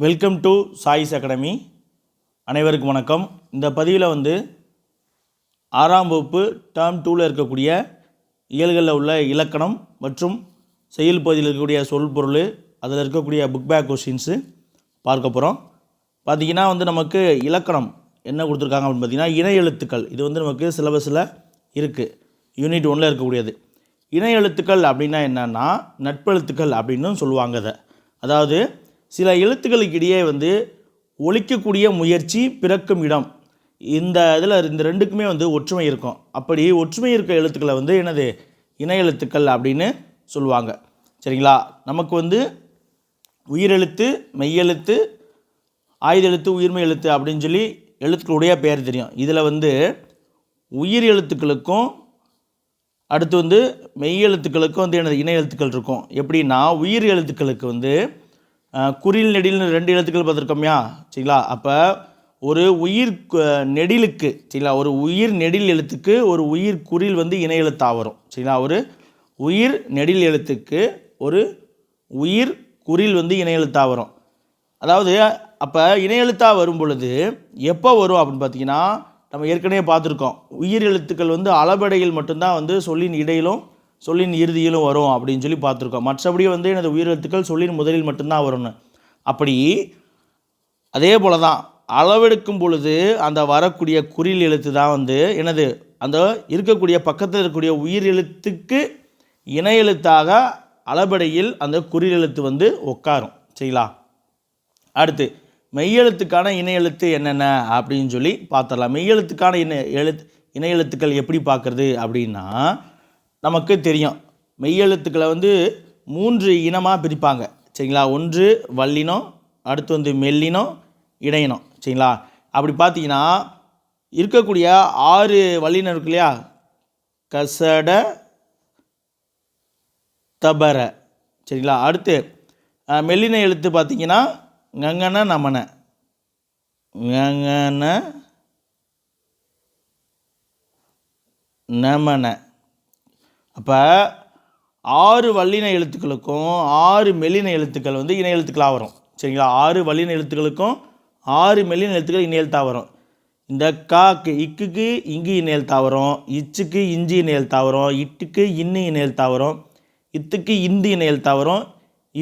Welcome to choice academy. அனைவருக்கும் வணக்கம். இந்த பதிவில் ஆறாம் வகுப்பு டேர்ம் 2ல் இருக்கக்கூடிய இயல்களில் உள்ள இலக்கணம் மற்றும் செயல் பகுதியில் இருக்கக்கூடிய சொல் பொருள், அதில் இருக்கக்கூடிய புக் பேக் கொஸ்டின்ஸு பார்க்க போகிறோம். பார்த்திங்கன்னா நமக்கு இலக்கணம் என்ன கொடுத்துருக்காங்க அப்படின்னு பார்த்திங்கன்னா இணை எழுத்துக்கள். இது நமக்கு சிலபஸில் இருக்குது, யூனிட் 1ல் இருக்கக்கூடியது. இணை எழுத்துக்கள் அப்படின்னா என்னென்னா நட்பெழுத்துக்கள் அப்படின்னு சொல்லுவாங்க. அதாவது சில எழுத்துக்களுக்கு இடையே ஒலிக்கக்கூடிய முயற்சி பிறக்கும் இடம், இந்த ரெண்டுக்குமே ஒற்றுமை இருக்கும். அப்படி ஒற்றுமை இருக்க எழுத்துக்களை என்னது இணை எழுத்துக்கள் அப்படின்னு சொல்லுவாங்க. சரிங்களா? நமக்கு உயிரெழுத்து, மெய்யெழுத்து, ஆயுத எழுத்து, உயிர்மெய் எழுத்து அப்படின்னு சொல்லி எழுத்துக்களுடைய பெயர் தெரியும். இதில் உயிர் எழுத்துக்களுக்கும் அடுத்து மெய் எழுத்துக்களுக்கும் என்னது இணை எழுத்துக்கள் இருக்கும். எப்படின்னா உயிர் எழுத்துக்களுக்கு குறில் நெடில்னு 2 எழுத்துக்கள் பார்த்துருக்கோம்யா. சரிங்களா? அப்போ ஒரு உயிர் நெடிலுக்கு, சரிங்களா, ஒரு உயிர் நெடில் எழுத்துக்கு ஒரு உயிர் குறில் இணை எழுத்தாக வரும். சரிங்களா? ஒரு உயிர் நெடில் எழுத்துக்கு ஒரு உயிர் குறில் இணை எழுத்தாக வரும். அதாவது அப்போ இணை எழுத்தாக வரும் பொழுது எப்போ வரும் அப்படின்னு பார்த்தீங்கன்னா, நம்ம ஏற்கனவே பார்த்துருக்கோம், உயிர் எழுத்துக்கள் அளபடையில் மட்டும்தான் சொல்லின் இடையிலும் சொல்லின் இறுதியிலும் வரும் அப்படின்னு சொல்லி பார்த்துருக்கோம். மற்றபடி எனது உயிரெழுத்துக்கள் சொல்லின் முதலில் மட்டும்தான் வரும்னு. அப்படி அதே போல் தான் அளவெடுக்கும் பொழுது அந்த வரக்கூடிய குறில் எழுத்து தான் எனது அந்த இருக்கக்கூடிய பக்கத்தில் இருக்கக்கூடிய உயிர் எழுத்துக்கு இணை எழுத்தாக அளபடையில் அந்த குறில் எழுத்து உட்காரும். சரிங்களா? அடுத்து மெய்யெழுத்துக்கான இணை எழுத்து என்னென்ன அப்படின்னு சொல்லி பார்த்துடலாம். மெய்யெழுத்துக்கான இணை எழுத்துக்கள் எப்படி பார்க்குறது அப்படின்னா, நமக்கு தெரியும் மெய்யெழுத்துக்களை 3 இனமாக பிரிப்பாங்க. சரிங்களா? ஒன்று வல்லினம், அடுத்து மெல்லினம், இடையினம். சரிங்களா? அப்படி பார்த்தீங்கன்னா இருக்கக்கூடிய 6 வல்லினம் இருக்கு இல்லையா, கசட, தபர. சரிங்களா? அடுத்து மெல்லின எழுத்து பார்த்தீங்கன்னா ஞங்கன, நமன, ஞங்கன, நமன. அப்போ 6 வல்லின எழுத்துக்களுக்கும் 6 மெல்லின எழுத்துக்கள் இணை எழுத்துக்களாக வரும். சரிங்களா? 6 வல்லின எழுத்துக்களுக்கும் 6 மெல்லின எழுத்துக்கள் இணை எழுத்தாக வரும். இந்த காக்கு, இக்குக்கு இங்கு இணை எழுத்தாக வரும், இச்சுக்கு இஞ்சி இணை எழுத்தாக வரும், இட்டுக்கு இன்னி இணை எழுத்தாக வரும், இத்துக்கு இந்தி இணை எழுத்தாக வரும்,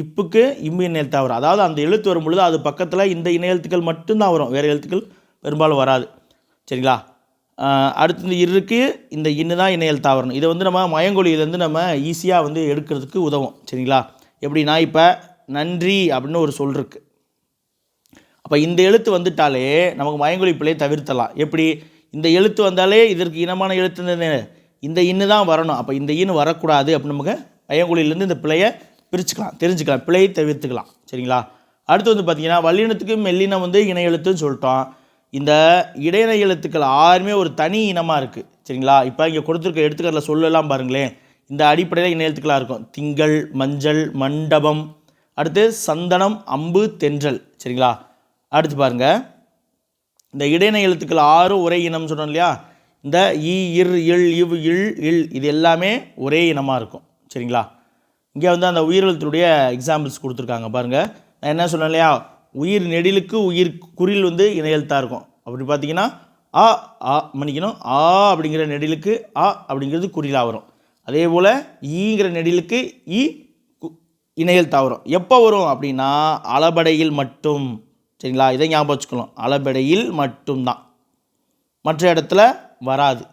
இப்புக்கு இம்பு இணை எழுத்தாக வரும். அதாவது அந்த எழுத்து வரும் பொழுது அது பக்கத்தில் இந்த இணை எழுத்துக்கள் மட்டும்தான் வரும், வேறு எழுத்துக்கள் பெரும்பாலும் வராது. சரிங்களா? அடுத்து இந்த இருக்கு, இந்த இன்னு தான் இணை எழுத்தாக வரணும். இதை நம்ம மயங்கொலியிலேருந்து நம்ம ஈஸியாக எடுக்கிறதுக்கு உதவும். சரிங்களா? எப்படின்னா இப்போ நன்றி அப்படின்னு ஒரு சொல் இருக்குது. அப்போ இந்த எழுத்து வந்துட்டாலே நமக்கு மயங்கொலி பிள்ளையை தவிர்த்தலாம். எப்படி? இந்த எழுத்து வந்தாலே இதற்கு இனமான எழுத்து இந்த இன்னு தான் வரணும், அப்போ இந்த இன்னு வரக்கூடாது அப்படின்னு நமக்கு மயங்கொலியிலேருந்து இந்த பிள்ளையை பிரிச்சுக்கலாம், தெரிஞ்சுக்கலாம், பிள்ளையை தவிர்த்துக்கலாம். சரிங்களா? அடுத்து பார்த்தீங்கன்னா வல்லினத்துக்கு மெல்லினம் இணை எழுத்துன்னு சொல்லிட்டோம். இந்த இடையின எழுத்துக்கள் 6மே ஒரு தனி இனமாக இருக்குது. சரிங்களா? இப்போ இங்கே கொடுத்துருக்க எடுத்துக்காட்டில் சொல்லலாம் பாருங்களேன், இந்த அடிப்படையில் இணை எழுத்துக்களாக இருக்கும். திங்கள், மஞ்சள், மண்டபம், அடுத்து சந்தனம், அம்பு, தென்றல். சரிங்களா? அடுத்து பாருங்கள், இந்த இடையின எழுத்துக்கள் 6 ஒரே இனம் சொன்னோம் இல்லையா, இந்த இ, இர், இல், இவ், இல், இல் இது எல்லாமே ஒரே இனமாக இருக்கும். சரிங்களா? இங்கே அந்த உயிரெழுத்துடைய எக்ஸாம்பிள்ஸ் கொடுத்துருக்காங்க பாருங்கள். நான் என்ன சொன்னேன் இல்லையா, உயிர் நெடிலுக்கு உயிர் குறில் இணை எழுத்தாக இருக்கும். அப்படி பார்த்தீங்கன்னா ஆ ஆ மன்னிக்கணும், ஆ அப்படிங்கிற நெடிலுக்கு ஆ அப்படிங்கிறது குறிலாக வரும். அதே போல் ஈங்கிற நெடிலுக்கு இ இணை எழுத்தாக வரும். எப்போ வரும் அப்படின்னா அளபடையில் மட்டும். சரிங்களா? இதை ஞாபகம் வச்சுக்கலாம், அளபடையில் மட்டும்தான், மற்ற இடத்துல வராது.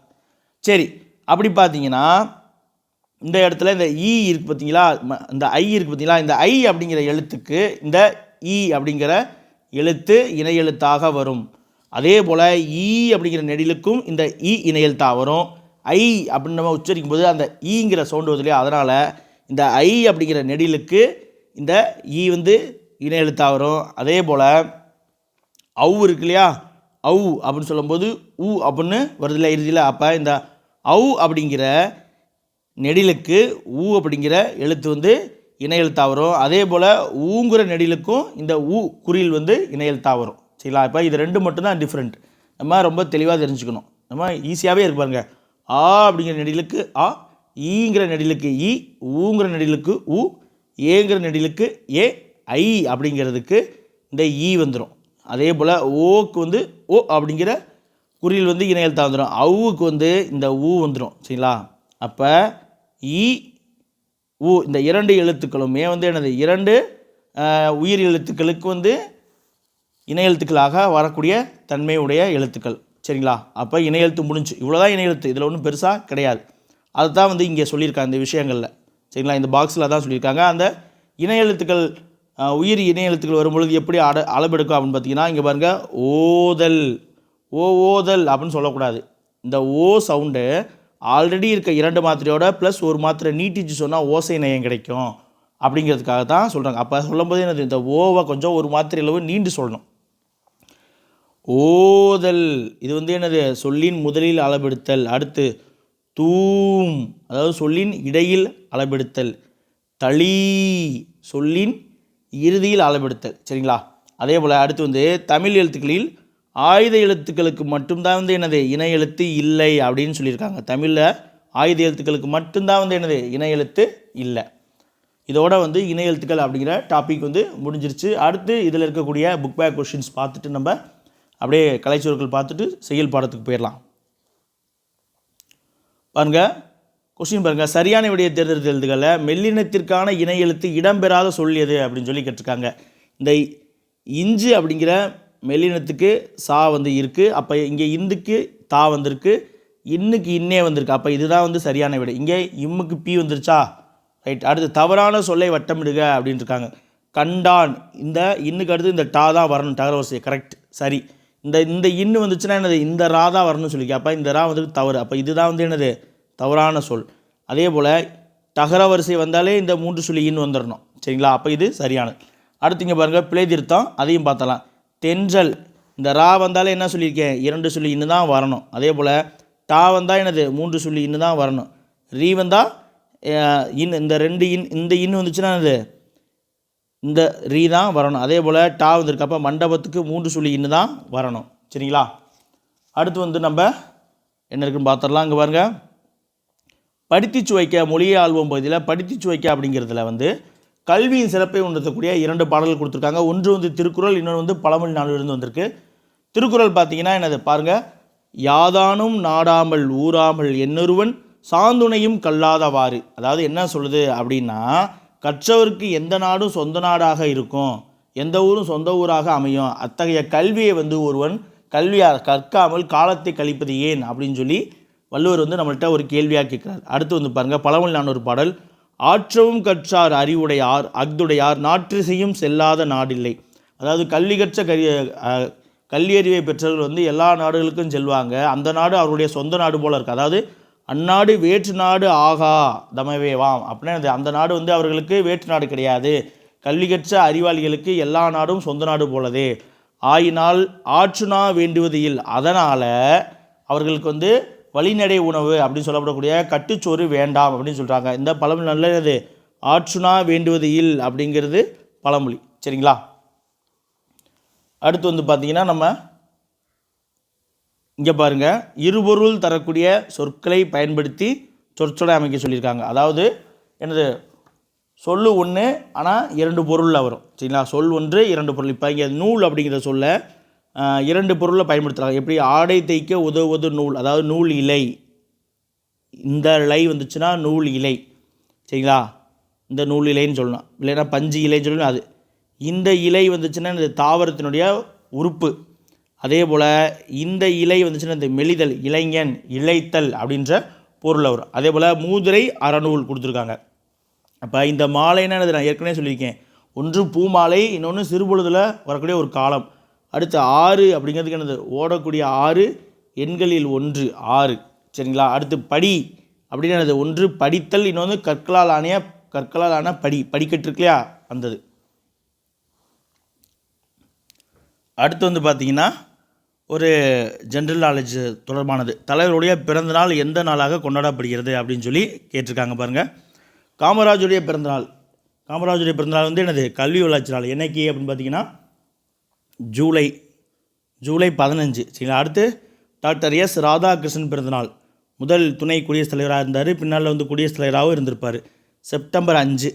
சரி, அப்படி பார்த்தீங்கன்னா இந்த இடத்துல இந்த ஈ இருக்குது பார்த்தீங்களா, இந்த ஐ இருக்குது பார்த்தீங்களா, இந்த ஐ அப்படிங்கிற எழுத்துக்கு இந்த ஈ அப்படிங்கிற எழுத்து இணை எழுத்தாக வரும். அதே போல் ஈ அப்படிங்கிற நெடிலுக்கும் இந்த ஈ இணை எழுத்தாக வரும். ஐ அப்படின்னு நம்ம உச்சரிக்கும் போது அந்த ஈங்கிற சவுண்டு வருது இல்லையா, அதனால் இந்த ஐ அப்படிங்கிற நெடிலுக்கு இந்த ஈ இணை எழுத்தாக வரும். அதே போல் அவு இருக்கு இல்லையா, அவு அப்படின்னு சொல்லும்போது ஊ அப்படின்னு வருது இல்லையா இறுதியில், அப்போ இந்த அவு அப்படிங்கிற நெடிலுக்கு ஊ அப்படிங்கிற எழுத்து இணை எழுத்தாக வரும். அதே போல் ஊங்குற நெடிலுக்கும் இந்த ஊ குறில் இணை எழுத்தாக வரும். சரிங்களா? இப்போ இது 2 மட்டும்தான் டிஃப்ரெண்ட், நம்ம ரொம்ப தெளிவாக தெரிஞ்சுக்கணும். நம்ம ஈஸியாகவே இருக்கு பாருங்க, ஆ அப்படிங்கிற நெடிலுக்கு ஆ, ஈங்கிற நெடிலுக்கு இ, ஊங்கிற நெடிலுக்கு ஊ, ஏங்கிற நெடிலுக்கு ஏ, ஐ அப்படிங்கிறதுக்கு இந்த ஈ வந்துடும். அதே போல் ஓக்கு வந்து ஓ அப்படிங்கிற குறியில் வந்து இணை எழுத்தாக வந்துடும். அவுக்கு வந்து இந்த ஊ வந்துடும். சரிங்களா? அப்போ ஈ ஊ இந்த இரண்டு எழுத்துக்களுமே வந்து என்னது, இரண்டு உயிர் எழுத்துக்களுக்கு வந்து இணை எழுத்துக்களாக வரக்கூடிய தன்மையுடைய எழுத்துக்கள். சரிங்களா? அப்போ இணை எழுத்து முடிஞ்சு, இவ்வளோதான் இணை எழுத்து, இதில் ஒன்றும் பெருசாக கிடையாது. அதுதான் வந்து இங்கே சொல்லியிருக்காங்க இந்த விஷயங்களில். சரிங்களா? இந்த பாக்ஸில் தான் சொல்லியிருக்காங்க. அந்த இணை எழுத்துக்கள் உயிர் இணை எழுத்துக்கள் வரும்பொழுது எப்படி அளவெடுக்கும் அப்படின்னு பார்த்தீங்கன்னா, இங்கே பாருங்கள், ஓதல் ஓதல் அப்படின்னு சொல்லக்கூடாது. இந்த ஓ சவுண்டு ஆல்ரெடி இருக்க இரண்டு மாத்திரையோட ப்ளஸ் ஒரு மாத்திரை நீட்டிச்சு சொன்னால் ஓசை நயம் கிடைக்கும் அப்படிங்கிறதுக்காக தான் சொல்கிறாங்க. அப்போ சொல்லும்போது என்னது, இந்த ஓவை கொஞ்சம் ஒரு மாத்திரை அளவு நீண்டு சொல்லணும். ஓதல் இது வந்து என்னது, சொல்லின் முதலில் அளபெடுத்தல். அடுத்து தூம், அதாவது சொல்லின் இடையில் அளபெடுத்தல். தளி, சொல்லின் இறுதியில் அளபெடுத்தல். சரிங்களா? அதே போல் அடுத்து வந்து தமிழ் எழுத்துக்களில் ஆயுத எழுத்துக்களுக்கு மட்டும்தான் வந்து என்னது, இணை எழுத்து இல்லை அப்படின்னு சொல்லியிருக்காங்க. தமிழில் ஆயுத எழுத்துக்களுக்கு மட்டும்தான் வந்து என்னது, இணை எழுத்து இல்லை. இதோட வந்து இணை எழுத்துக்கள் அப்படிங்கிற டாபிக் வந்து முடிஞ்சிருச்சு. அடுத்து இதில் இருக்கக்கூடிய புக் பேக் கொஷின்ஸ் பார்த்துட்டு நம்ம அப்படியே கலைச்சொற்கள் பார்த்துட்டு செயல் பாடத்துக்கு போயிடலாம். பாருங்கள், கொஸ்டின் பாருங்கள். சரியான விடையை தேர்ந்தெடுத்தல்களை மெல்லினத்திற்கான இணை எழுத்து இடம்பெறாத சொல் எது அப்படின்னு சொல்லி கேட்டிருக்காங்க. இந்த இஞ்சு அப்படிங்கிற மெல்லினத்துக்கு சா வந்து இருக்குது. அப்போ இங்கே இந்துக்கு தா வந்திருக்கு, இன்னுக்கு இன்னே வந்திருக்கு. அப்போ இதுதான் வந்து சரியான விடை. இங்கே இம்முக்கு பி வந்துருச்சா, ரைட். அடுத்து தவறான சொல்லை வட்டமிடுக அப்படின்னு இருக்காங்க. கண்டான், இந்த இன்னுக்கு அடுத்து இந்த டா தான் வரணும், தகர வரிசை, கரெக்ட், சரி. இந்த இன்னு வந்துச்சுன்னா என்னது, இந்த ரா தான் வரணும்னு சொல்லிக்க. அப்போ இந்த ரா வந்து தவறு. அப்போ இதுதான் வந்து என்னது, தவறான சொல். அதே போல் தகர வரிசை வந்தாலே இந்த மூன்று சொல்லி இன்னு வந்துடணும். சரிங்களா? அப்போ இது சரியானது. அடுத்து இங்கே பாருங்கள், பிழை திருத்தம், அதையும் பார்த்தலாம். தென்றல், இந்த ரா வந்தாலே என்ன சொல்லியிருக்கேன், இரண்டு சொல்லி இன்னு தான் வரணும். அதே போல் டா வந்தால் என்னது, மூன்று சொல்லி இன்னு தான் வரணும். ரீ வந்தால் இந்த ரெண்டு இந்த இன்னு வந்துச்சுன்னா என்னது, இந்த ரீ தான் வரணும். அதே போல் டா வந்திருக்கு. அப்போ மண்டபத்துக்கு மூன்று சொல்லி இன்னு தான் வரணும். சரிங்களா? அடுத்து வந்து நம்ம என்ன இருக்குன்னு பார்த்துடலாம். இங்கே பாருங்கள், படித்து சுவைக்க மொழியை ஆள்வோம் பகுதியில் படித்து சுவைக்க அப்படிங்கிறதுல வந்து கல்வியின் சிறப்பை உணர்த்தக்கூடிய இரண்டு பாடல்கள் கொடுத்துருக்காங்க. ஒன்று வந்து திருக்குறள், இன்னொன்று வந்து பழமொழி நாளிலிருந்து வந்திருக்கு. திருக்குறள் பார்த்தீங்கன்னா என்னது பாருங்கள், யாதானும் நாடாமல் ஊராமல் என்னொருவன் சாந்துணையும் கல்லாதவாறு. அதாவது என்ன சொல்லுது அப்படின்னா, கற்றவருக்கு எந்த நாடும் சொந்த நாடாக இருக்கும், எந்த ஊரும் சொந்த ஊராக அமையும். அத்தகைய கல்வியை வந்து ஒருவன் கல்வியாக கற்காமல் காலத்தை கழிப்பது ஏன் அப்படின்னு சொல்லி வள்ளுவர் வந்து நம்மள்கிட்ட ஒரு கேள்வியாக கேட்குறார். அடுத்து வந்து பாருங்கள், பழமொழி நானூறு பாடல். ஆற்றவும் கற்றார் அறிவுடையார் அஃதுடையார் நாற்றிசையும் செல்லாத நாடில்லை. அதாவது கல்வி கற்ற கல்வியறிவை பெற்றவர்கள் வந்து எல்லா நாடுகளுக்கும் செல்வாங்க, அந்த நாடு அவருடைய சொந்த நாடு போல் இருக்குது. அதாவது அந்நாடு வேற்று நாடு ஆகா தமவேவாம் அப்படின்னா அந்த நாடு வந்து அவர்களுக்கு வேற்று நாடு கிடையாது. கல்வி கற்ற அறிவாளிகளுக்கு எல்லா நாடும் சொந்த நாடு போலதே. ஆயினால் ஆற்றுனா வேண்டுவது இல், அதனால் அவர்களுக்கு வந்து வழிநடை உணவு அப்படின்னு சொல்லப்படக்கூடிய கட்டுச்சோறு வேண்டாம் அப்படின்னு சொல்கிறாங்க. இந்த பழமொழி நல்லது, ஆற்றுனா வேண்டுவது இல் அப்படிங்கிறது பழமொழி. சரிங்களா? அடுத்து வந்து பார்த்திங்கன்னா நம்ம இங்கே பாருங்கள், இருபொருள் தரக்கூடிய சொற்களை பயன்படுத்தி சொற்சொடை அமைக்க சொல்லியிருக்காங்க. அதாவது என்னது, சொல்லு ஒன்று ஆனால் இரண்டு பொருளில் வரும். சரிங்களா? சொல் ஒன்று இரண்டு பொருள். இப்போ இங்கே நூல் அப்படிங்கிற சொல்ல இரண்டு பொருளை பயன்படுத்துகிறாங்க. எப்படி, ஆடை தைக்க உதவுவது நூல், அதாவது நூல் இலை, இந்த லை வந்துச்சுன்னா நூல் இலை. சரிங்களா? இந்த நூல் இலைன்னு சொல்லணும், இல்லைன்னா பஞ்சு இலைன்னு சொல்லணும். அது இந்த இலை வந்துச்சுன்னா இந்த தாவரத்தினுடைய உறுப்பு. அதே போல் இந்த இலை வந்துச்சுன்னா இந்த மெலிதல், இளைஞன், இழைத்தல் அப்படின்ற பொருளை வரும். அதே போல் மூதுரை அறநூல் கொடுத்துருக்காங்க. அப்போ இந்த மாலைன்னா நான் ஏற்கனவே சொல்லியிருக்கேன், ஒன்று பூமாலை, இன்னொன்று சிறுபொழுதில் வரக்கூடிய ஒரு காலம். அடுத்து ஆறு அப்படிங்கிறதுக்கு என்னது, ஓடக்கூடிய ஆறு, எண்களில் ஒன்று, ஆறு. சரிங்களா? அடுத்து படி அப்படின்னு என்னது, ஒன்று படித்தல், இன்னொன்று கற்களால் ஆன படி, படிக்கட்டு இருக்கு இல்லையா, அந்தது. அடுத்து வந்து பார்த்திங்கன்னா ஒரு ஜென்ரல் நாலேஜ் தொடர்பானது. தலைவருடைய பிறந்தநாள் எந்த நாளாக கொண்டாடப்படுகிறது அப்படின்னு சொல்லி கேட்டிருக்காங்க. பாருங்கள், காமராஜருடைய பிறந்தநாள். காமராஜருடைய பிறந்தநாள் வந்து என்னது, கல்வி வளர்ச்சி நாள். என்னைக்கு அப்படின்னு பார்த்தீங்கன்னா ஜூலை 15. சரிங்களா? அடுத்து டாக்டர் எஸ் ராதாகிருஷ்ணன் பிறந்தநாள். முதல் துணை குடியரசுத் தலைவராக இருந்தார், பின்னால் வந்து குடியரசுத் தலைவராகவும் இருந்திருப்பார். செப்டம்பர் 5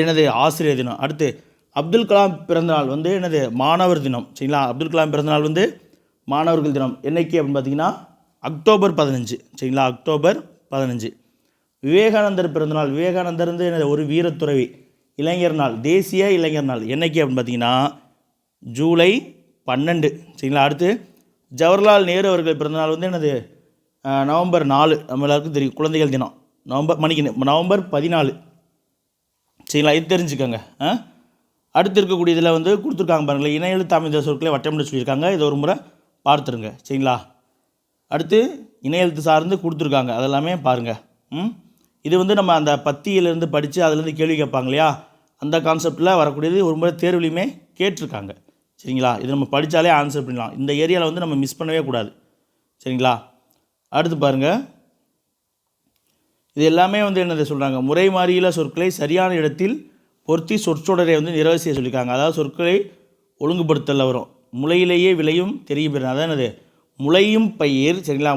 என்னது, ஆசிரியர் தினம். அடுத்து அப்துல் கலாம் பிறந்தநாள் வந்து என்னது மாணவர் தினம். சரிங்களா, அப்துல் கலாம் பிறந்தநாள் வந்து மாணவர்கள் தினம். என்னைக்கு அப்படின்னு பார்த்தீங்கன்னா அக்டோபர் 15. சரிங்களா, அக்டோபர் 15. விவேகானந்தர் பிறந்தநாள். விவேகானந்தர் வந்து என்னது ஒரு வீரத்துறவி. இளைஞர் நாள், தேசிய இளைஞர் நாள். என்னைக்கு அப்படின்னு பார்த்தீங்கன்னா ஜூலை 12. சரிங்களா, அடுத்து ஜவஹர்லால் நேரு அவர்கள் பிறந்தநாள் வந்து என்னது நவம்பர் 4. நம்ம எல்லாருக்கும் தெரியும் குழந்தைகள் தினம். நவம்பர் 14. சரிங்களா, இது தெரிஞ்சுக்கோங்க. அடுத்து இருக்கக்கூடிய இதில் வந்து கொடுத்துருக்காங்க பாருங்களேன், இன எழுத்து அமைந்த சொற்களை வட்டமிட்டு சொல்லியிருக்காங்க. இதை ஒரு முறை பார்த்துருங்க. சரிங்களா, அடுத்து இன எழுத்து சார்ந்து கொடுத்துருக்காங்க, அதெல்லாமே பாருங்கள். இது வந்து நம்ம அந்த பத்தியிலேருந்து படித்து அதுலேருந்து கேள்வி கேட்பாங்க இல்லையா, அந்த கான்செப்டில் வரக்கூடியது ஒரு முறை தேர்வுலையுமே கேட்டிருக்காங்க. சரிங்களா, இது நம்ம படித்தாலே ஆன்சர் பண்ணலாம். இந்த ஏரியாவில் வந்து நம்ம மிஸ் பண்ணவே கூடாது. சரிங்களா, அடுத்து பாருங்கள். இது எல்லாமே வந்து என்னது சொல்கிறாங்க, முறை மாறியுள்ள சொற்களை சரியான இடத்தில் பொருத்தி சொற்றொடரை வந்து நிறைவு செய்ய சொல்லியிருக்காங்க. அதாவது சொற்களை ஒழுங்குபடுத்தல வரும். முளையிலேயே விளையும் தெரியும் பெறும். அதான் என்னது முளையும் பயிர். சரிங்களா,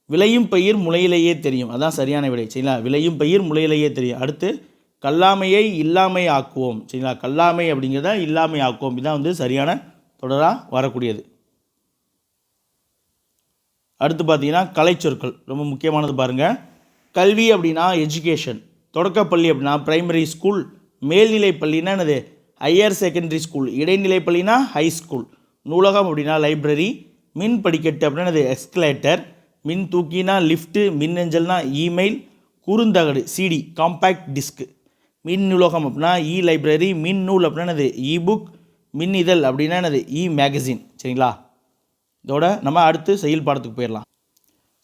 விளையும் பயிர் முளையிலேயே தெரியும். அதான் சரியான விடை. சரிங்களா, விளையும் பயிர் முளையிலேயே தெரியும். அடுத்து கல்லாமையை இல்லாமை ஆக்குவோம். சரிங்களா, கல்லாமை அப்படிங்கிறத இல்லாமை ஆக்குவோம். இதுதான் வந்து சரியான தொடராக வரக்கூடியது. அடுத்து பார்த்தீங்கன்னா கலைச்சொற்கள் ரொம்ப முக்கியமானது பாருங்கள். கல்வி அப்படின்னா எஜுகேஷன், தொடக்கப்பள்ளி அப்படின்னா பிரைமரி ஸ்கூல், மேல்நிலை பள்ளினா என்னது ஹையர் செகண்டரி ஸ்கூல், இடைநிலை பள்ளினா ஹை ஸ்கூல், நூலகம் அப்படின்னா லைப்ரரி, மின் படிக்கட்டு அப்படின்னா என்னது எஸ்கலேட்டர், மின் தூக்கினா லிஃப்ட்டு, மின்னஞ்சல்னா இமெயில், குறுந்தகடு சிடி காம்பேக்ட் டிஸ்க், மின் நூலகம் அப்படின்னா இ லைப்ரரி, மின் நூல் அப்படின்னா என்னது இ புக், மின் இதழ் அப்படின்னா என்னது இ மேகசின். சரிங்களா, இதோட நம்ம அடுத்து செயல் பாடத்துக்கு போயிடலாம்.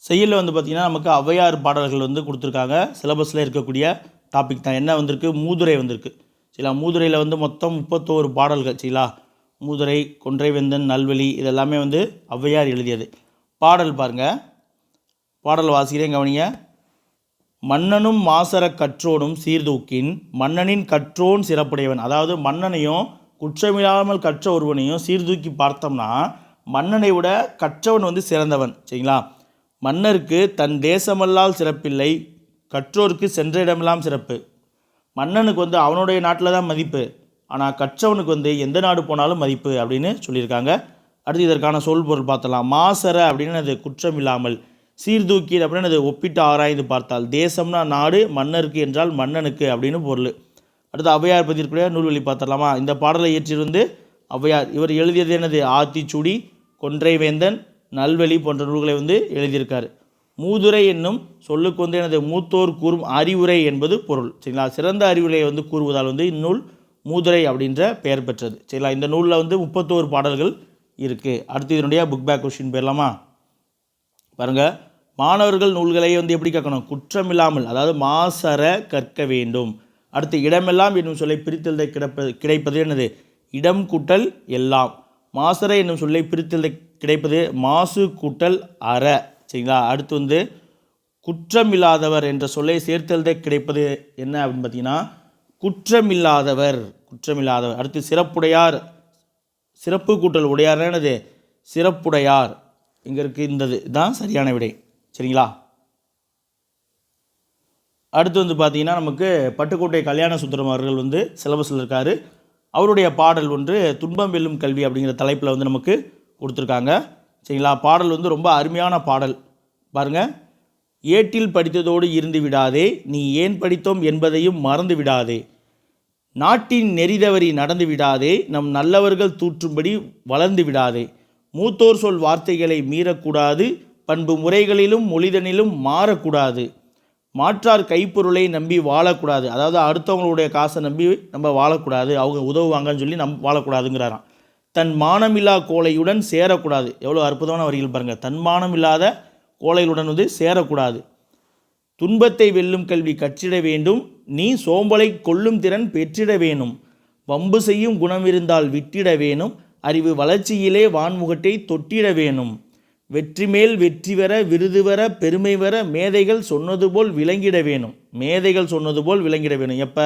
செயலில் வந்து பார்த்திங்கன்னா நமக்கு ஔவையார் பாடல்கள் வந்து கொடுத்துருக்காங்க. சிலபஸில் இருக்கக்கூடிய டாபிக் தான். என்ன வந்திருக்கு, மூதுரை வந்திருக்கு. சரிங்களா, மூதுரையில் வந்து மொத்தம் 31 பாடல்கள். சரிங்களா, மூதுரை, கொன்றைவேந்தன், நல்வழி, இதெல்லாமே வந்து ஔவையார் எழுதியது. பாடல் பாருங்கள், பாடல் வாசிக்கிறேன் கவனிங்க. மன்னனும் மாசற கற்றோனும் சீர்தூக்கின் மன்னனின் கற்றோன் சிறப்புடையவன். அதாவது மன்னனையும் குற்றமில்லாமல் கற்ற ஒருவனையும் சீர்தூக்கி பார்த்தோம்னா மன்னனை விட கற்றவன் வந்து சிறந்தவன். சரிங்களா, மன்னருக்கு தன் தேசமல்லால் சிறப்பில்லை, கற்றோருக்கு சென்ற இடமெல்லாம் சிறப்பு. மன்னனுக்கு வந்து அவனுடைய நாட்டில் தான் மதிப்பு, ஆனால் கற்றவனுக்கு வந்து எந்த நாடு போனாலும் மதிப்பு அப்படின்னு சொல்லியிருக்காங்க. அடுத்து இதற்கான சொல் பொருள் பார்த்தலாம். மாசற அப்படின்னு அது குற்றம் இல்லாமல், சீர்தூக்கி அப்படின்னு அது ஒப்பிட்டு ஆராய்ந்து பார்த்தால், தேசம்னா நாடு, மன்னருக்கு என்றால் மன்னனுக்கு அப்படின்னு பொருள். அடுத்து ஔவையார் பற்றி இருக்கக்கூடிய நூல்வழி பார்த்துடலாமா. இந்த பாடலை இயற்றியது வந்து ஔவையார். இவர் எழுதியது என்னது ஆத்திச்சூடி, கொன்றைவேந்தன், நல்வழி போன்ற நூல்களை வந்து எழுதியிருக்காரு. மூதுரை என்னும் சொல்லுக்கு வந்து எனது மூத்தோர் கூறும் அறிவுரை என்பது பொருள். சரிங்களா, சிறந்த அறிவுரையை வந்து கூறுவதால் வந்து இந்நூல் மூதுரை அப்படின்ற பெயர் பெற்றது. சரிங்களா, இந்த நூலில் வந்து 31 பாடல்கள் இருக்குது. அடுத்து இதனுடைய புக் பேக் கொஸ்டின் போயிடலாமா. பாருங்கள், மாணவர்கள் நூல்களை வந்து எப்படி கற்கணும், குற்றமில்லாமல், அதாவது மாசற கற்க வேண்டும். அடுத்து இடமெல்லாம் என்னும் சொல்லை பிரித்தெழுத கிடைப்பது என்னது இடம் கூட்டல் எல்லாம். மாசற என்னும் சொல்லை பிரித்தெழுத கிடைப்பது மாசு கூட்டல் அற. சரிங்களா, அடுத்து வந்து குற்றமில்லாதவர் என்ற சொல்லை சேர்த்தெழுத கிடைப்பது என்ன அப்படின்னு பார்த்தீங்கன்னா குற்றமில்லாதவர், குற்றமில்லாதவர். அடுத்து சிறப்புடையார், சிறப்பு கூட்டல் உடையார் என்னது சிறப்புடையார். இங்கே இருக்குது, இந்தது தான் சரியான விடை. சரிங்களா, அடுத்து வந்து பார்த்திங்கன்னா நமக்கு பட்டுக்கோட்டை கல்யாண சுந்தரம் அவர்கள் வந்து சிலபஸில் இருக்கார். அவருடைய பாடல் ஒன்று துன்பம் வெல்லும் கல்வி அப்படிங்கிற தலைப்பில் வந்து நமக்கு கொடுத்துருக்காங்க. சரிங்களா, பாடல் வந்து ரொம்ப அருமையான பாடல். பாருங்கள், ஏட்டில் படித்ததோடு இருந்து விடாதே, நீ ஏன் படித்தோம் என்பதையும் மறந்து விடாதே, நாட்டின் நெறிதவறி நடந்து விடாதே, நம் நல்லவர்கள் தூற்றும்படி வளர்ந்து விடாதே, மூத்தோர் சொல் வார்த்தைகளை மீறக்கூடாது, பண்பு முறைகளிலும் மொழிதனிலும் மாறக்கூடாது, மாற்றார் கைப்பொருளை நம்பி வாழக்கூடாது. அதாவது அடுத்தவங்களுடைய காசை நம்பி நம்ம வாழக்கூடாது, அவங்க உதவுவாங்கன்னு சொல்லி வாழக்கூடாதுங்கிறாராம். தன் மானமில்லா கோழையுடன் சேரக்கூடாது. எவ்வளோ அற்புதமான வரிகள் பாருங்கள். தன் மானமில்லாத கோழைகளுடன் வந்து சேரக்கூடாது. துன்பத்தை வெல்லும் கல்வி கற்றிட வேண்டும், நீ சோம்பலை கொல்லும் திறன் பெற்றிட வேணும், வம்பு செய்யும் குணம் இருந்தால் விட்டிட வேணும், அறிவு வளர்ச்சியிலே வான்முகட்டை தொட்டிட வேணும், வெற்றி மேல் வெற்றி வர விருது வர பெருமை வர மேதைகள் சொன்னது போல் விளங்கிட வேணும். மேதைகள் சொன்னது போல் விளங்கிட வேணும். எப்போ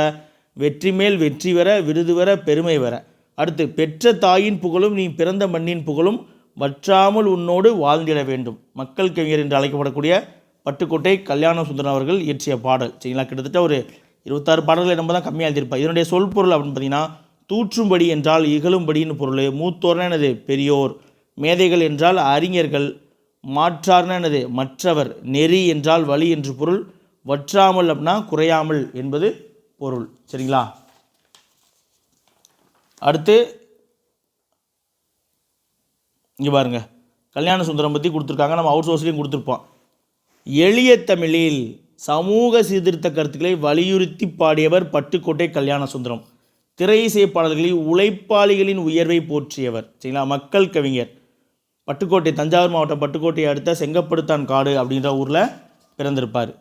வெற்றி மேல் வெற்றி வர விருது வர பெருமை வர. அடுத்து பெற்ற தாயின் புகழும் நீ பிறந்த மண்ணின் புகழும் வற்றாமல் உன்னோடு வாழ்ந்திட வேண்டும். மக்கள் கவிஞர் என்று அழைக்கப்படக்கூடிய பட்டுக்கோட்டை கல்யாண சுந்தரம் அவர்கள் இயற்றிய பாடல். சரிங்களா, கிட்டத்தட்ட ஒரு 26 பாடல்களை நம்ம தான் கம்மியாக எழுதியிருப்பார். இதனுடைய சொல் பொருள் அப்படின்னு பார்த்தீங்கன்னா தூற்றும்படி என்றால் இகழும்படின்னு பொருள். மூத்தோர்னா என்னது? பெரியோர். மேதைகள் என்றால் அறிஞர்கள். மாற்றார்னா என்னது? மற்றவர். நெறி என்றால் வழி என்று பொருள். வற்றாமல் அப்படின்னா குறையாமல் என்பது பொருள். சரிங்களா? அடுத்து இங்கே பாருங்க, கல்யாண சுந்தரம் பற்றி கொடுத்துருக்காங்க. நம்ம அவுட் சோர்ஸ்லையும் கொடுத்துருப்போம். எளிய தமிழில் சமூக சீர்திருத்த கருத்துக்களை வலியுறுத்தி பாடியவர் பட்டுக்கோட்டை கல்யாண சுந்தரம். திரை இசை பாடல்களில் உழைப்பாளிகளின் உயர்வை போற்றியவர். சரிங்களா? மக்கள் கவிஞர். பட்டுக்கோட்டை, தஞ்சாவூர் மாவட்டம் பட்டுக்கோட்டையை அடுத்த செங்கப்படுத்தான் காடு அப்படின்ற ஊரில் பிறந்திருப்பார்.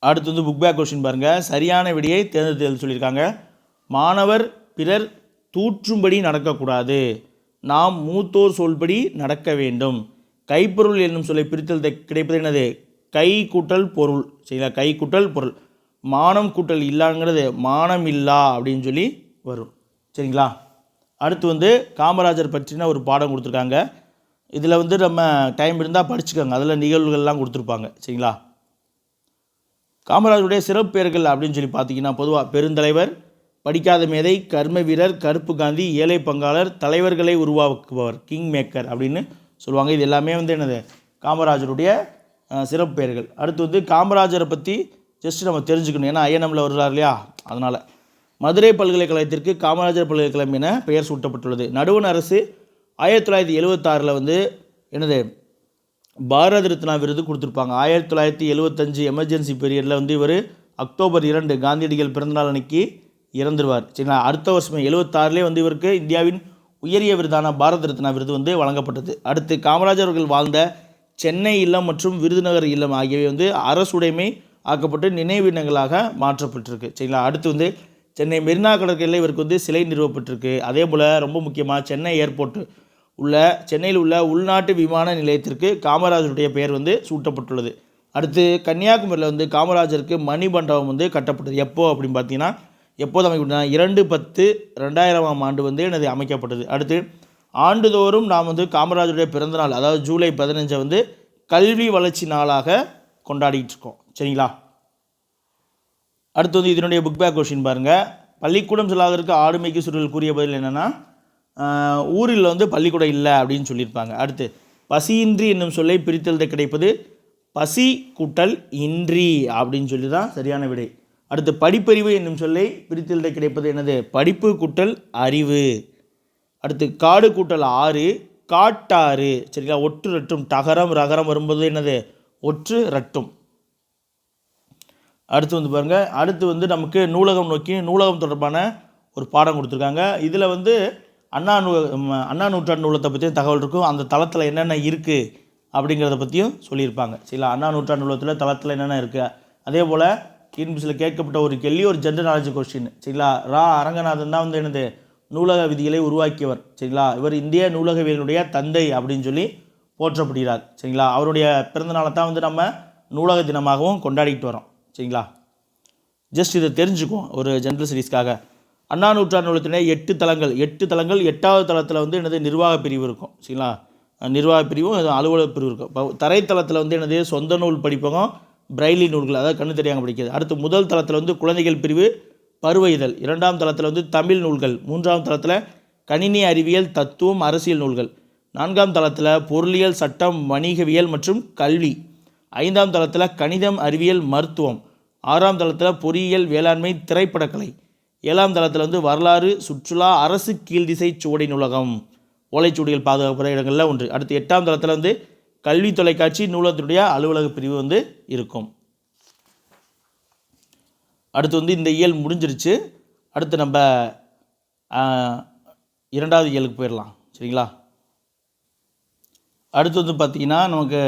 அடுத்து வந்து புக் பேக் கொஸ்டின் பாருங்கள். சரியான விடையை தேர்ந்தெடுத்து சொல்லியிருக்காங்க. மாணவர் பிறர் தூற்றும்படி நடக்கக்கூடாது. நாம் மூத்தோர் சொல்படி நடக்க வேண்டும். கைப்பொருள் என்னும் சொல்லை பிரித்தல் கிடைப்பது என்னது? கை கூட்டல் பொருள். சரிங்களா? கை கூட்டல் பொருள். மானம் கூட்டல் இல்லாங்கிறது மானம் இல்லா அப்படின்னு சொல்லி வரும். சரிங்களா? அடுத்து வந்து காமராஜர் பற்றின ஒரு பாடம் கொடுத்துருக்காங்க. இதில் வந்து நம்ம டைம் இருந்தால் படிச்சுக்கோங்க. அதில் நிகழ்வுகள்லாம் கொடுத்துருப்பாங்க. சரிங்களா? காமராஜருடைய சிறப்பு பெயர்கள் அப்படின்னு சொல்லி பார்த்தீங்கன்னா, பொதுவாக பெருந்தலைவர், படிக்காத மேதை, கர்ம வீரர், கருப்பு காந்தி, ஏழை பங்காளர், தலைவர்களை உருவாக்குபவர், கிங் மேக்கர் அப்படின்னு சொல்லுவாங்க. இது எல்லாமே வந்து என்னது? காமராஜருடைய சிறப்பு பெயர்கள். அடுத்து வந்து காமராஜரை பற்றி ஜஸ்ட் நம்ம தெரிஞ்சுக்கணும். ஏன்னா ஐஎன்எம்மில் வருகிறார் இல்லையா? அதனால் மதுரை பல்கலைக்கழகத்திற்கு காமராஜர் பல்கலைக்கழகம் என பெயர் சூட்டப்பட்டுள்ளது. நடுவண் அரசு 1976 வந்து என்னது? பாரத ரத்னா விருது கொடுத்துருப்பாங்க. 1975 எமர்ஜென்சி பீரியடில் வந்து இவர் அக்டோபர் 2 காந்தியடிகள் பிறந்தநாள் அன்னைக்கு இறந்துருவார். சரிங்களா? அடுத்த வருஷமே 76 வந்து இவருக்கு இந்தியாவின் உயரிய விருதான பாரத ரத்னா விருது வந்து வழங்கப்பட்டது. அடுத்து காமராஜர் அவர்கள் வாழ்ந்த சென்னை இல்லம் மற்றும் விருதுநகர் இல்லம் ஆகியவை வந்து அரசுடைமை ஆக்கப்பட்டு நினைவினங்களாக மாற்றப்பட்டிருக்கு. சரிங்களா? அடுத்து வந்து சென்னை மெரினா கடற்கரையில் இவருக்கு வந்து சிலை நிறுவப்பட்டிருக்கு. அதே போல் ரொம்ப முக்கியமாக சென்னை ஏர்போர்ட் சென்னையில் உள்ள உள்நாட்டு விமான நிலையத்திற்கு காமராஜருடைய பெயர் வந்து சூட்டப்பட்டுள்ளது. அடுத்து கன்னியாகுமரியில் வந்து காமராஜருக்கு மணிமண்டபம் வந்து கட்டப்பட்டது. எப்போ அப்படின்னு பார்த்தீங்கன்னா, எப்போது அமைக்கப்பட்டதுனா 2/10/2000 ஆண்டு வந்து எனது அமைக்கப்பட்டது. அடுத்து ஆண்டுதோறும் நாம் வந்து காமராஜருடைய பிறந்தநாள், அதாவது ஜூலை 15 வந்து கல்வி வளர்ச்சி நாளாக கொண்டாடிட்டு இருக்கோம். சரிங்களா? அடுத்து வந்து இதனுடைய புக் பேக் கொஸ்டின் பாருங்கள். பள்ளிக்கூடம் செல்லாததற்கு ஆடுமைக்கு சுருள் கூறிய பதில் என்னென்னா, ஊரில் வந்து பள்ளிக்கூடம் இல்லை அப்படின்னு சொல்லியிருப்பாங்க. அடுத்து பசியின்றி என்னும் சொல்லை பிரித்தெழுத கிடைப்பது பசி கூட்டல் இன்றி அப்படின்னு சொல்லி தான் சரியான விடை. அடுத்து படிப்பறிவு என்னும் சொல்லை பிரித்தெழுத கிடைப்பது என்னது? படிப்பு கூட்டல் அறிவு. அடுத்து காடு கூட்டல் ஆறு, காட்டாறு. சரிங்களா? ஒற்று ரட்டும். தகரம் ரகரம் வரும்போது என்னது? ஒற்று ரட்டும். அடுத்து வந்து பாருங்கள். அடுத்து வந்து நமக்கு நூலகம் நோக்கி நூலகம் தொடர்பான ஒரு பாடம் கொடுத்துருக்காங்க. இதில் வந்து அண்ணா நூற்றாண்டு நூலகத்தை பற்றியும் தகவல் இருக்கும். அந்த தளத்தில் என்னென்ன இருக்குது அப்படிங்கிறத பற்றியும் சொல்லியிருப்பாங்க. சரிங்களா? அண்ணா நூற்றாண்டு நூலகத்தில் தளத்தில் என்னென்ன இருக்குது. அதே போல் டிஎன்பிஎஸ்சியில் கேட்கப்பட்ட ஒரு கேள்வி, ஒரு ஜென்ரல் நாலேஜ் கொஸ்டின். சரிங்களா? அரங்கநாதன் தான் வந்து என்னது? நூலக விதிகளை உருவாக்கியவர். சரிங்களா? இவர் இந்திய நூலகவியலுடைய தந்தை அப்படின்னு சொல்லி போற்றப்படுகிறார். சரிங்களா? அவருடைய பிறந்தநாளை தான் வந்து நம்ம நூலக தினமாகவும் கொண்டாடிட்டு வரோம். சரிங்களா? ஜஸ்ட் இதை தெரிஞ்சுக்குவோம் ஒரு ஜென்ரல் சீரீஸ்க்காக. அண்ணா நூற்றாண்டு நூலகத்தினுடைய 8 தளங்கள். 8வது தளத்தில் வந்து என்னது? நிர்வாக பிரிவு இருக்கும். சரிங்களா? நிர்வாக பிரிவும் அலுவலக பிரிவு இருக்கும். இப்போ தரைத்தளத்தில் வந்து என்னது? சொந்த நூல் படிப்பகம், பிரைலி நூல்கள், அதாவது கண்ணு தெரியாங்க படிக்கிறது. அடுத்து முதல் தளத்தில் வந்து குழந்தைகள் பிரிவு, பருவ இதழ். 2ஆம் தளத்தில் வந்து தமிழ் நூல்கள். 3ஆம் தளத்தில் கணினி அறிவியல், தத்துவம், அரசியல் நூல்கள். 4ஆம் தளத்தில் பொருளியல், சட்டம், வணிகவியல் மற்றும் கல்வி. 5ஆம் தளத்தில் கணிதம், அறிவியல், மருத்துவம். 6ஆம் தளத்தில் பொறியியல், வேளாண்மை, திரைப்படக்கலை. 7ஆம் தளத்தில் வந்து வரலாறு, சுற்றுலா, அரசு கீழ்திசை சுவடி நூலகம், ஓலைச்சுவடிகள் பாதுகாப்புற இடங்களில் ஒன்று. அடுத்து 8ஆம் தளத்தில் வந்து கல்வி, தொலைக்காட்சி, நூலகத்தினுடைய அலுவலக பிரிவு வந்து இருக்கும். அடுத்து வந்து இந்த இயல் முடிஞ்சிருச்சு. அடுத்து நம்ம 2வது இயலுக்கு போயிடலாம். சரிங்களா? அடுத்து வந்து பார்த்திங்கன்னா, நமக்கு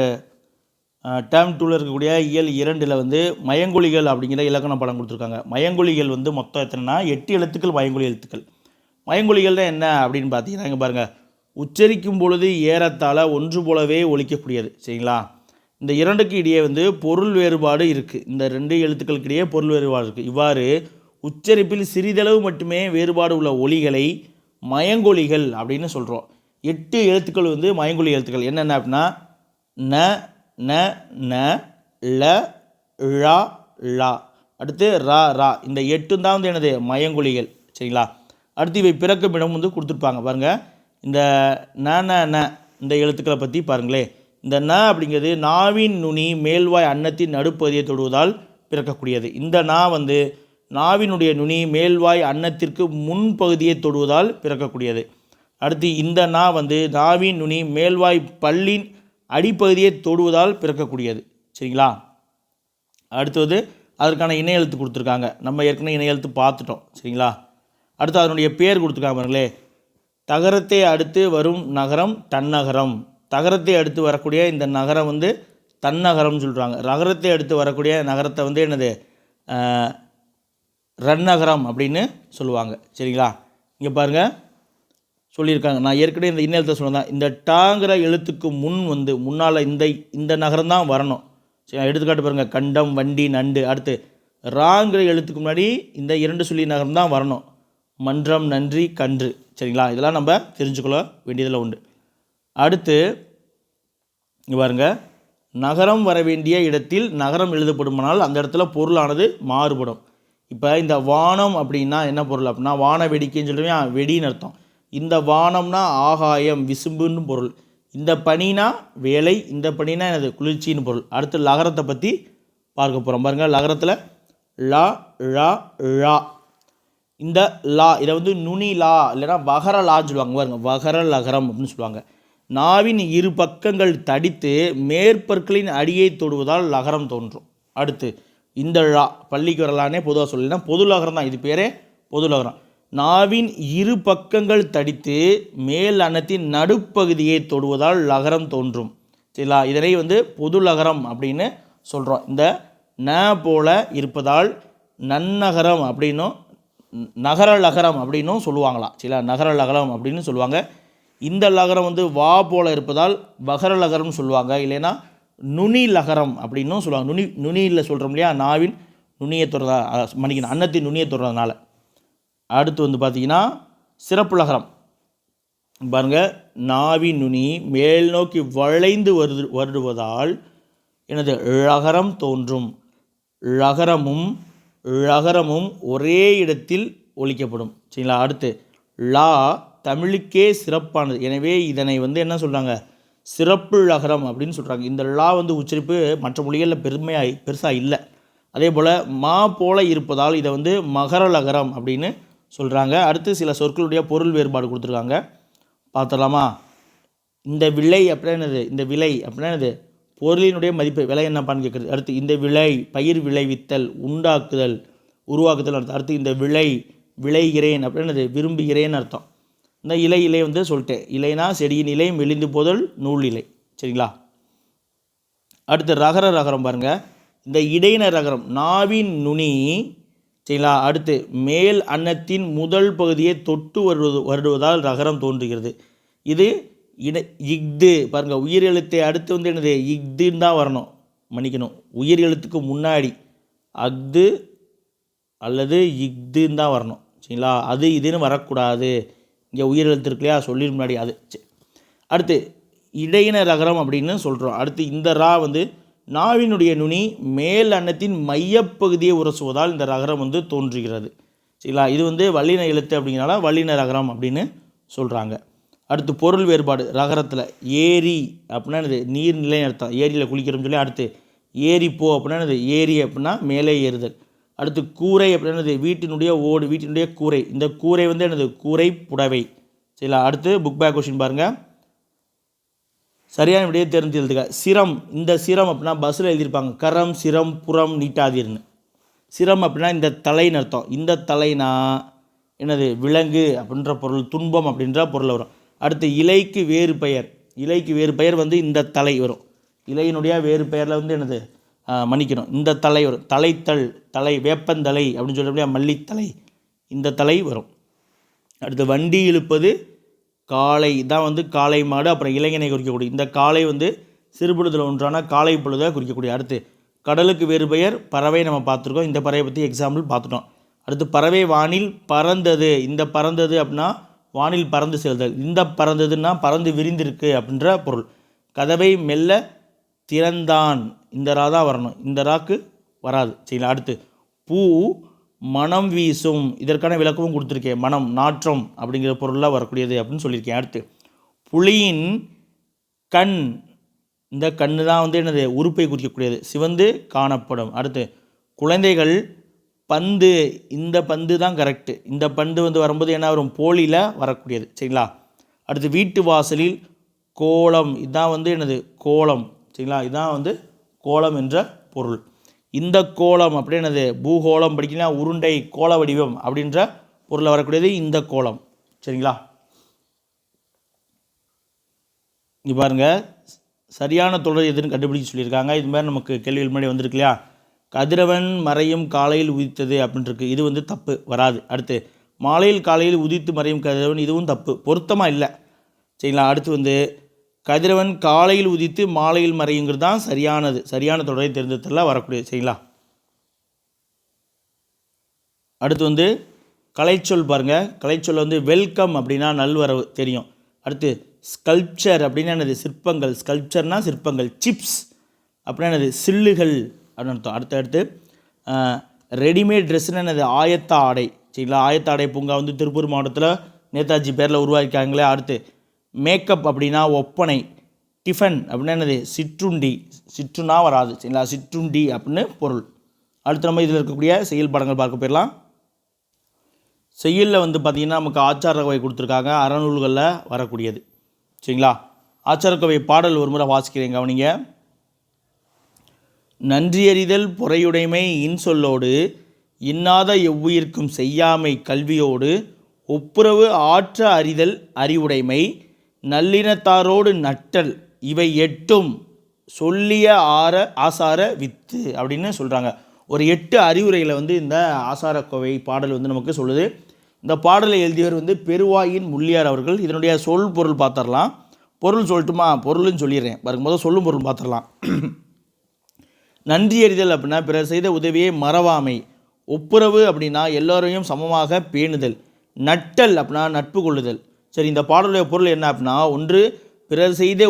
டேர்ம் 2ல் இருக்கக்கூடிய இயல் 2ல் வந்து மயங்கொலிகள் அப்படிங்கிற இலக்கண படம் கொடுத்துருக்காங்க. மயங்கொலிகள் வந்து மொத்தம் எத்தனைனா 8 எழுத்துக்கள் மயங்கொலி எழுத்துக்கள். மயங்கொலிகள் தான் என்ன அப்படின்னு பார்த்தீங்கன்னா, இங்கே பாருங்கள், உச்சரிக்கும் பொழுது ஏறத்தாழ ஒன்று போலவே ஒலிக்கக்கூடியது. சரிங்களா? இந்த 2க்கு இடையே வந்து பொருள் வேறுபாடு இருக்குது. இந்த 2 எழுத்துக்களுக்கு இடையே பொருள் வேறுபாடு இருக்குது. இவ்வாறு உச்சரிப்பில் சிறிதளவு மட்டுமே வேறுபாடு உள்ள ஒலிகளை மயங்கொலிகள் அப்படின்னு சொல்கிறோம். 8 எழுத்துக்கள் வந்து மயங்கொலி எழுத்துக்கள் என்னென்ன அப்படின்னா, ந ந ந ல ழ ழ. அடுத்து ரா ரா. இந்த 8 தான் வந்து என்னது? மயங்கொலிகள். சரிங்களா? அடுத்து இவை பிறக்கும் இடம் வந்து கொடுத்துருப்பாங்க பாருங்கள். இந்த ந இந்த எழுத்துக்களை பற்றி பாருங்களேன். இந்த ந அப்படிங்கிறது நாவின் நுனி மேல்வாய் அன்னத்தின் நடுப்பகுதியை தொடுவதால் பிறக்கக்கூடியது. இந்த நா வந்து நாவினுடைய நுனி மேல்வாய் அன்னத்திற்கு முன்பகுதியை தொடுவதால் பிறக்கக்கூடியது. அடுத்து இந்த நா வந்து நாவின் நுனி மேல்வாய் பல்லின் அடிப்பகுதியை தொடுவதால் பிறக்கக்கூடியது. சரிங்களா? அடுத்தது அதற்கான இணை எழுத்து கொடுத்துருக்காங்க. நம்ம ஏற்கனவே இணை எழுத்து பார்த்துட்டோம். சரிங்களா? அடுத்து அதனுடைய பேர் கொடுத்துருக்காங்க பாருங்களே. தகரத்தை அடுத்து வரும் நகரம் தன்னகரம். தகரத்தை அடுத்து வரக்கூடிய இந்த நகரம் வந்து தன்னகரம்னு சொல்கிறாங்க. நகரத்தை அடுத்து வரக்கூடிய நகரத்தை வந்து என்னது ரன்னகரம் அப்படின்னு சொல்லுவாங்க. சரிங்களா? இங்கே பாருங்கள் சொல்லியிருக்காங்க. நான் ஏற்கனவே இந்த இன்ன எழுத்தை சொன்னதான். இந்த டாங்கிற எழுத்துக்கு முன் வந்து முன்னால் இந்த நகரம் தான் வரணும். சரி, எடுத்துக்காட்டு பாருங்கள். கண்டம், வண்டி, நண்டு. அடுத்து ராங்கிற எழுத்துக்கு முன்னாடி இந்த 2 சொல்லி நகரம் தான் வரணும். மன்றம், நன்றி, கன்று. சரிங்களா? இதெல்லாம் நம்ம தெரிஞ்சுக்கொள்ள வேண்டியதில் உண்டு. அடுத்து இங்கே பாருங்கள். நகரம் வர வேண்டிய இடத்தில் நகரம் எழுதப்படுமானால் அந்த இடத்துல பொருளானது மாறுபடும். இப்போ இந்த வானம் அப்படின்னா என்ன பொருள் அப்படின்னா வான வெடிக்கைன்னு சொல்லுவேன், வெடின்னு அர்த்தம். இந்த வானம்னா ஆகாயம், விசும்புன்னு பொருள். இந்த பனினா வேலை, இந்த பனினா என்னது குளிர்ச்சின்னு பொருள். அடுத்து லகரத்தை பற்றி பார்க்க போகிறோம் பாருங்கள். லகரத்தில் லா ழா ழா. இந்த லா இதை வந்து நுனி லா இல்லைன்னா வகர லான்னு சொல்லுவாங்க பாருங்கள். வகர லகரம் அப்படின்னு சொல்லுவாங்க. நாவின் இரு பக்கங்கள் தடித்து மேற்பற்களின் அடியை தொடுவதால் லகரம் தோன்றும். அடுத்து இந்த ழா பள்ளிக்கு வரலானே பொதுவாக சொல்லலைன்னா பொது லகரம் தான். இது பேரே பொது லகரம். நாவின் இரு பக்கங்கள் தடித்து மேல் அன்னத்தின் நடுப்பகுதியை தொடுவதால் லகரம் தோன்றும். சரிங்களா? இதனை வந்து பொது லகரம் அப்படின்னு சொல்கிறோம். இந்த ந போல இருப்பதால் நன்னகரம் அப்படின்னும் நகர லகரம் அப்படின்னும் சொல்லுவாங்களாம். சரிங்களா? நகர லகரம் அப்படின்னு சொல்லுவாங்க. இந்த லகரம் வந்து வா போல இருப்பதால் வகர லகரம்னு சொல்லுவாங்க. இல்லைன்னா நுனி லகரம் அப்படின்னும் சொல்லுவாங்க. நுனியில் சொல்கிறோம் இல்லையா, நாவின் நுனியை தொடுறதா மன்னிக்கணும் அன்னத்தின் நுனியை தொடுறதுனால. அடுத்து வந்து பார்த்திங்கன்னா சிறப்பு லகரம் பாருங்கள். நாவின் நுனி மேல் நோக்கி வளைந்து வருடுவதால் எனது ழகரம் தோன்றும். ழகரமும் ஒரே இடத்தில் ஒலிக்கப்படும். சரிங்களா? அடுத்து லா தமிழுக்கே சிறப்பானது. எனவே இதனை வந்து என்ன சொல்கிறாங்க, சிறப்பு லகரம் அப்படின்னு சொல்கிறாங்க. இந்த லா வந்து உச்சரிப்பு மற்ற மொழிகளில் பெருசாக இல்லை. அதே போல் மா போல இருப்பதால் இதை வந்து மகர லகரம் அப்படின்னு சொல்கிறாங்க. அடுத்து சில சொற்களுடைய பொருள் வேறுபாடு கொடுத்துருக்காங்க, பார்த்துடலாமா? இந்த விலை அப்படின்னா என்னது, இந்த விலை அப்படின்னா என்னது, பொருளினுடைய மதிப்பு விலை என்னப்பான்னு கேட்குறது. அடுத்து இந்த விலை பயிர் விளைவித்தல், உண்டாக்குதல், உருவாக்குதல் அர்த்தம். அடுத்து இந்த விளைகிறேன் அப்படின்னா என்னது, விரும்புகிறேன்னு அர்த்தம். இந்த இலை வந்து சொல்லிட்டேன். இலைனா செடியின் இலை, மெலிந்து போதல் நூல் இலை. சரிங்களா? அடுத்து ரகரம் பாருங்கள். இந்த இடையின ரகரம் நாவின் நுனி. சரிங்களா? அடுத்து மேல் அன்னத்தின் முதல் பகுதியை தொட்டு வருடுவதால் ரகரம் தோன்றுகிறது. இது இஃது பாருங்கள். உயிர் எழுத்தை அடுத்து வந்து என்னது இஃதுன்னு தான் வரணும். மன்னிக்கணும், உயிர் எழுத்துக்கு முன்னாடி அஃது அல்லது இஃதுன்னு தான் வரணும். சரிங்களா? அது இதுன்னு வரக்கூடாது. இங்கே உயிர் எழுத்து இருக்கு இல்லையா, சொல்லி முன்னாடி அது. அடுத்து இடையின ரகரம் அப்படின்னு சொல்கிறோம். அடுத்து இந்த ரா வந்து நாவினுடைய நுனி மேல் அன்னத்தின் மையப்பகுதியை உரசுவதால் இந்த ரகரம் வந்து தோன்றுகிறது. சரிங்களா? இது வந்து வல்லின எழுத்து அப்படிங்கிறனால வல்லின ரகரம் அப்படின்னு சொல்கிறாங்க. அடுத்து பொருள் வேறுபாடு ரகரத்தில். ஏரி அப்படின்னா என்னது, நீர்நிலை அர்த்தம். ஏரியில் குளிக்கிறோம்னு சொல்லி. அடுத்து ஏரி போ அப்படின்னா என்னது, ஏரி அப்படின்னா மேலே ஏறுதல். அடுத்து கூரை அப்படின்னா என்னது, வீட்டினுடைய ஓடு, வீட்டினுடைய கூரை. இந்த கூரை வந்து என்னது, கூரை புடவை. சரிங்களா? அடுத்து புக் பேக் கொஸ்டின் பாருங்கள். சரியான விடையை தெரிஞ்சு எழுதுக. சிரம். இந்த சிரம் அப்படின்னா பஸ்ஸில் எழுதியிருப்பாங்க, கரம் சிரம் புறம் நீட்டாதீர்னு. சிரம் அப்படின்னா இந்த தலைன்னு அர்த்தம். இந்த தலைனா என்னது, விலங்கு அப்படின்ற பொருள், துன்பம் அப்படின்ற பொருள் வரும். அடுத்து இலைக்கு வேறு பெயர். இலைக்கு வேறு பெயர் வந்து இந்த தலை வரும். இலையினுடைய வேறு பெயரில் வந்து என்னது, மன்னிக்கணும், இந்த தலை வரும். தலைத்தல், தலை, வேப்பந்தலை அப்படின்னு சொல்ல மல்லித்தலை, இந்த தலை வரும். அடுத்து வண்டி இழுப்பது காளை தான் வந்து காளை மாடு. அப்புறம் இளைஞனை குறிக்கக்கூடிய இந்த காளை வந்து சிறுபொழுதில் ஒன்றான காளை பொழுதை குறிக்கக்கூடிய. அடுத்து கடலுக்கு வேறு பெயர் பறவை, நம்ம பார்த்துருக்கோம். இந்த பறவை பற்றி எக்ஸாம்பிள் பார்த்துட்டோம். அடுத்து பறவை வானில் பறந்தது. இந்த பறந்தது அப்படின்னா வானில் பறந்து செல்தல். இந்த பறந்ததுன்னா பறந்து விரிந்திருக்கு அப்படின்ற பொருள். கதவை மெல்ல திறந்தான். இந்த ரா தான் வரணும், இந்த ராக்கு வராது. சரிங்களா? அடுத்து பூ மனம் வீசும், இதற்கான விளக்கமும் கொடுத்துருக்கேன். மனம், நாற்றம் அப்படிங்கிற பொருளாக வரக்கூடியது அப்படின்னு சொல்லியிருக்கேன். அடுத்து புலியின் கண், இந்த கண்ணு தான் வந்து என்னது உறுப்பை குறிக்கக்கூடியது, சிவந்து காணப்படும். அடுத்து குழந்தைகள் பந்து, இந்த பந்து தான் கரெக்டு. இந்த பந்து வந்து வரும்போது என்ன வரும், போலியில் வரக்கூடியது. சரிங்களா. அடுத்து வீட்டு வாசலில் கோலம், இதுதான் வந்து என்னது கோலம். சரிங்களா, இதுதான் வந்து கோலம் என்ற பொருள். இந்த கோலம் அப்படி என்னது பூகோளம் படிக்கலாம், உருண்டை கோல வடிவம் அப்படின்ற பொருளில் வரக்கூடியது இந்த கோலம். சரிங்களா. இங்கே பாருங்கள், சரியான தொடர் எதுன்னு கண்டுபிடிச்சு சொல்லியிருக்காங்க. இது மாதிரி நமக்கு கேள்விகள் முன்னாடி வந்திருக்கு இல்லையா. கதிரவன் மறையும் காலையில் உதித்தது அப்படின்ட்டுருக்கு, இது வந்து தப்பு, வராது. அடுத்து மாலையில் காலையில் உதித்து மறையும் கதிரவன், இதுவும் தப்பு, பொருத்தமாக இல்லை. சரிங்களா. அடுத்து வந்து கதிரவன் காலையில் உதித்து மாலையில் மறையுங்கிறது தான் சரியானது, சரியான தொடரை தேர்ந்தெடுத்தல வரக்கூடியது. சரிங்களா. அடுத்து வந்து கலைச்சொல் பாருங்கள். கலைச்சொல் வந்து வெல்கம் அப்படின்னா நல்வரவு தெரியும். அடுத்து ஸ்கல்ப்சர் அப்படின்னா என்னது சிற்பங்கள், ஸ்கல்ப்சர்னால் சிற்பங்கள். சிப்ஸ் அப்படின்னா என்னது சில்லுகள் அப்படின்னு அர்த்தம். அடுத்து ரெடிமேட் ட்ரெஸ்ஸுன்னு என்னது ஆயத்த ஆடை. சரிங்களா. ஆயத்த ஆடை பூங்கா வந்து திருப்பூர் மாவட்டத்தில் நேதாஜி பேரில் உருவாக்கியிருக்காங்களே. அடுத்து மேக்கப் அப்படின்னா ஒப்பனை. டிஃபன் அப்படின்னா என்னது சிற்றுண்டி, சிற்றுனா வராது. சரிங்களா, சிற்றுண்டி அப்படின்னு பொருள். அடுத்து நம்ம இதில் இருக்கக்கூடிய செயல் படங்கள் பார்க்க போயிடலாம். செயலில் வந்து பார்த்திங்கன்னா நமக்கு ஆச்சாரக்கோவை கொடுத்துருக்காங்க, அறநூல்களில் வரக்கூடியது. சரிங்களா. ஆச்சாரக்கோவை பாடல் ஒரு முறை வாசிக்கிறேன், கவனிங்க. நன்றியறிதல் பொறையுடைமை இன்சொல்லோடு இன்னாத எவ்வுயிர்க்கும் செய்யாமை கல்வியோடு ஒப்புரவு ஆற்ற அறிதல் அறிவுடைமை நல்லினத்தாரோடு நட்டல் இவை எட்டும் சொல்லிய ஆசார வித்து அப்படின்னு சொல்கிறாங்க. ஒரு 8 அறிவுரைகளை வந்து இந்த ஆசாரக்கோவை பாடல் வந்து நமக்கு சொல்லுது. இந்த பாடலை எழுதியவர் வந்து பெருவாயின் முள்ளியார் அவர்கள். இதனுடைய சொல் பொருள் பார்த்துடலாம். பொருள் சொல்லட்டுமா, பொருள்னு சொல்லிடுறேன் பாருங்க. முதல் சொல்லும் பொருள் பார்த்துடலாம். நன்றி அறிதல் அப்படின்னா பிறர் செய்த உதவியை மறவாமை. ஒப்புரவு அப்படின்னா எல்லோரையும் சமமாக பேணுதல். நட்டல் அப்படின்னா நட்பு கொள்ளுதல். சரி, இந்த பாடலுடைய பொருள் என்ன அப்படின்னா, ஒன்று பிறர் செய்த